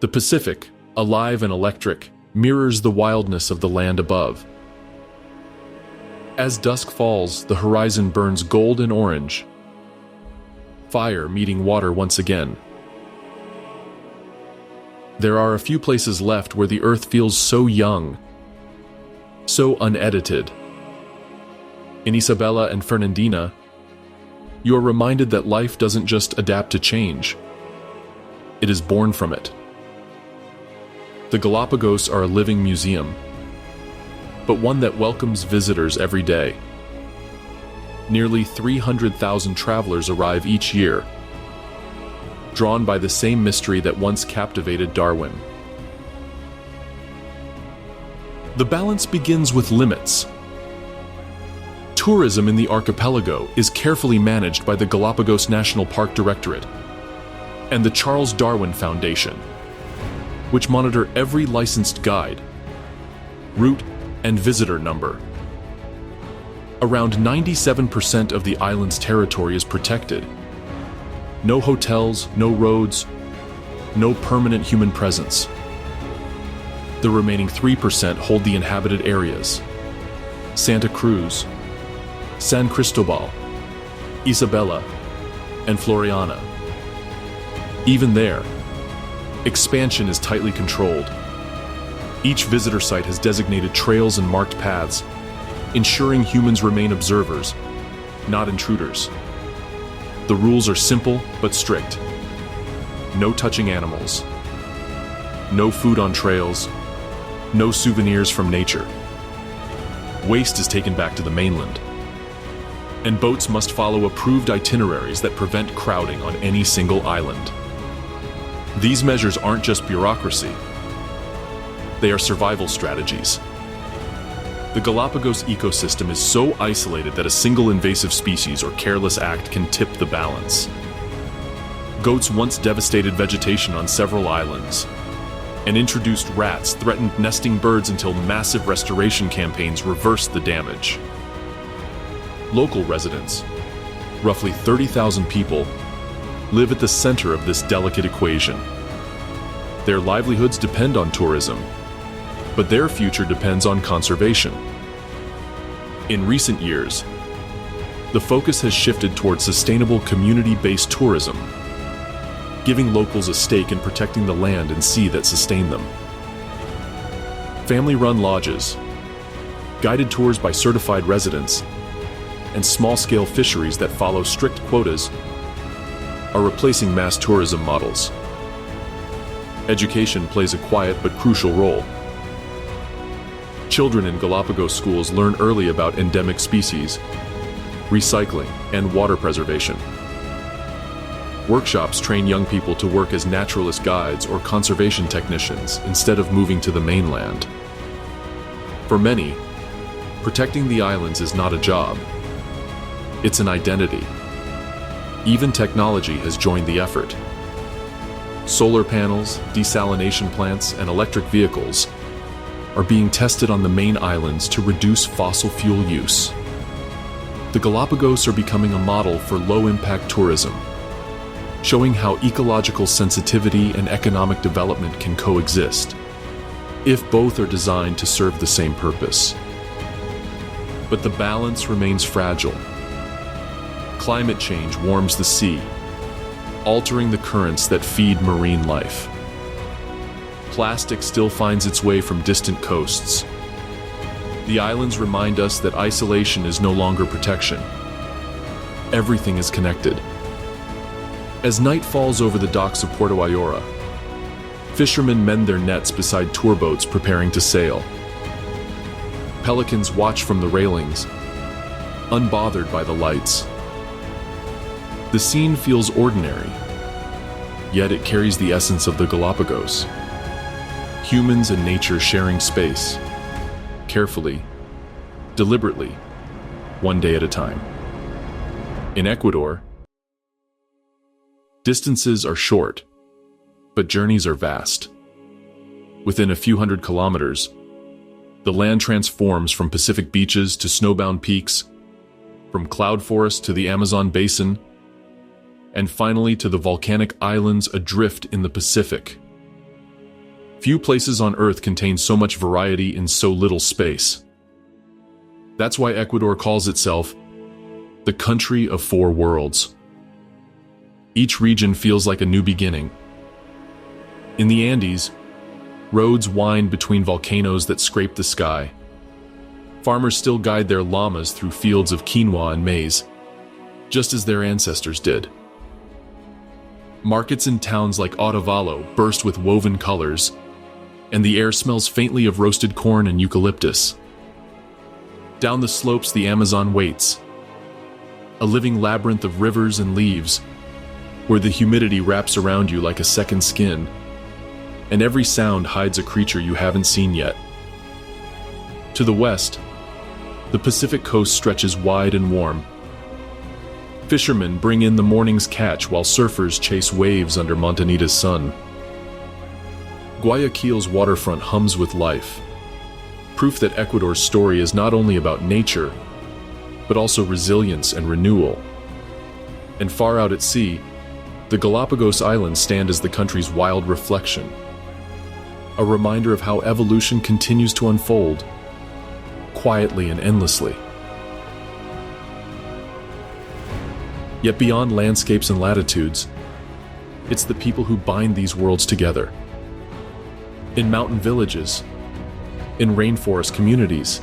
The Pacific, alive and electric, mirrors the wildness of the land above. As dusk falls, the horizon burns gold and orange, fire meeting water once again. There are a few places left where the earth feels so young, so unedited. In Isabela and Fernandina, you are reminded that life doesn't just adapt to change. It is born from it. The Galapagos are a living museum, but one that welcomes visitors every day. Nearly 300,000 travelers arrive each year, drawn by the same mystery that once captivated Darwin. The balance begins with limits. Tourism in the archipelago is carefully managed by the Galapagos National Park Directorate and the Charles Darwin Foundation, which monitor every licensed guide, route, and visitor number. Around 97% of the island's territory is protected. No hotels, no roads, no permanent human presence. The remaining 3% hold the inhabited areas: Santa Cruz, San Cristobal, Isabela, and Floriana. Even there, expansion is tightly controlled. Each visitor site has designated trails and marked paths, ensuring humans remain observers, not intruders. The rules are simple but strict. No touching animals. No food on trails. No souvenirs from nature. Waste is taken back to the mainland. And boats must follow approved itineraries that prevent crowding on any single island. These measures aren't just bureaucracy. They are survival strategies. The Galapagos ecosystem is so isolated that a single invasive species or careless act can tip the balance. Goats once devastated vegetation on several islands, and introduced rats threatened nesting birds until massive restoration campaigns reversed the damage. Local residents, roughly 30,000 people, live at the center of this delicate equation. Their livelihoods depend on tourism, but their future depends on conservation. In recent years, the focus has shifted towards sustainable community-based tourism, giving locals a stake in protecting the land and sea that sustain them. Family-run lodges, guided tours by certified residents, and small-scale fisheries that follow strict quotas are replacing mass tourism models. Education plays a quiet but crucial role. Children in Galapagos schools learn early about endemic species, recycling, and water preservation. Workshops train young people to work as naturalist guides or conservation technicians instead of moving to the mainland. For many, protecting the islands is not a job. It's an identity. Even technology has joined the effort. Solar panels, desalination plants, and electric vehicles are being tested on the main islands to reduce fossil fuel use. The Galapagos are becoming a model for low-impact tourism, showing how ecological sensitivity and economic development can coexist, if both are designed to serve the same purpose. But the balance remains fragile. Climate change warms the sea, altering the currents that feed marine life. Plastic still finds its way from distant coasts. The islands remind us that isolation is no longer protection. Everything is connected. As night falls over the docks of Puerto Ayora, fishermen mend their nets beside tour boats preparing to sail. Pelicans watch from the railings, unbothered by the lights. The scene feels ordinary, yet it carries the essence of the Galapagos. Humans and nature sharing space, carefully, deliberately, one day at a time. In Ecuador, distances are short, but journeys are vast. Within a few hundred kilometers, the land transforms from Pacific beaches to snowbound peaks, from cloud forest to the Amazon basin, and finally to the volcanic islands adrift in the Pacific. Few places on Earth contain so much variety in so little space. That's why Ecuador calls itself the country of four worlds. Each region feels like a new beginning. In the Andes, roads wind between volcanoes that scrape the sky. Farmers still guide their llamas through fields of quinoa and maize, just as their ancestors did. Markets in towns like Otavalo burst with woven colors, and the air smells faintly of roasted corn and eucalyptus. Down the slopes, the Amazon waits, a living labyrinth of rivers and leaves, where the humidity wraps around you like a second skin, and every sound hides a creature you haven't seen yet. To the west, the Pacific coast stretches wide and warm. Fishermen bring in the morning's catch while surfers chase waves under Montanita's sun. Guayaquil's waterfront hums with life, proof that Ecuador's story is not only about nature, but also resilience and renewal. And far out at sea, the Galapagos Islands stand as the country's wild reflection, a reminder of how evolution continues to unfold, quietly and endlessly. Yet beyond landscapes and latitudes, it's the people who bind these worlds together. In mountain villages, in rainforest communities,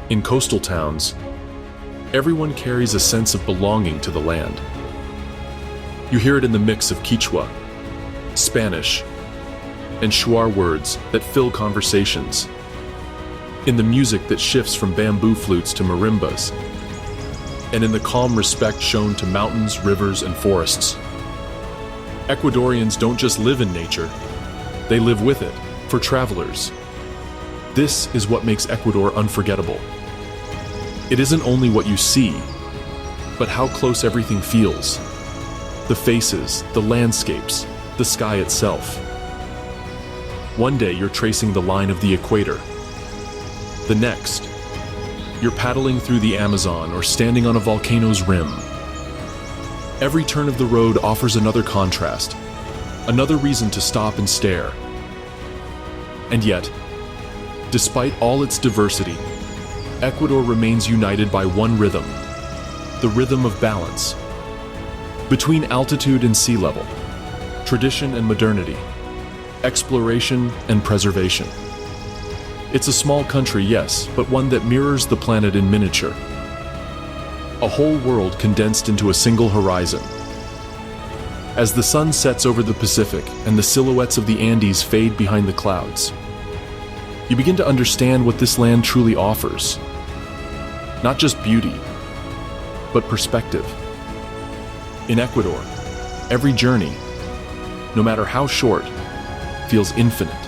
in coastal towns, everyone carries a sense of belonging to the land. You hear it in the mix of Quechua, Spanish, and Shuar words that fill conversations, in the music that shifts from bamboo flutes to marimbas, and in the calm respect shown to mountains, rivers, and forests. Ecuadorians don't just live in nature, they live with it, for travelers. This is what makes Ecuador unforgettable. It isn't only what you see, but how close everything feels. The faces, the landscapes, the sky itself. One day you're tracing the line of the equator. The next, You're paddling through the Amazon or standing on a volcano's rim. Every turn of the road offers another contrast, another reason to stop and stare. And yet, despite all its diversity, Ecuador remains united by one rhythm, the rhythm of balance. Between altitude and sea level, tradition and modernity, exploration and preservation. It's a small country, yes, but one that mirrors the planet in miniature. A whole world condensed into a single horizon. As the sun sets over the Pacific and the silhouettes of the Andes fade behind the clouds, you begin to understand what this land truly offers. Not just beauty, but perspective. In Ecuador, every journey, no matter how short, feels infinite.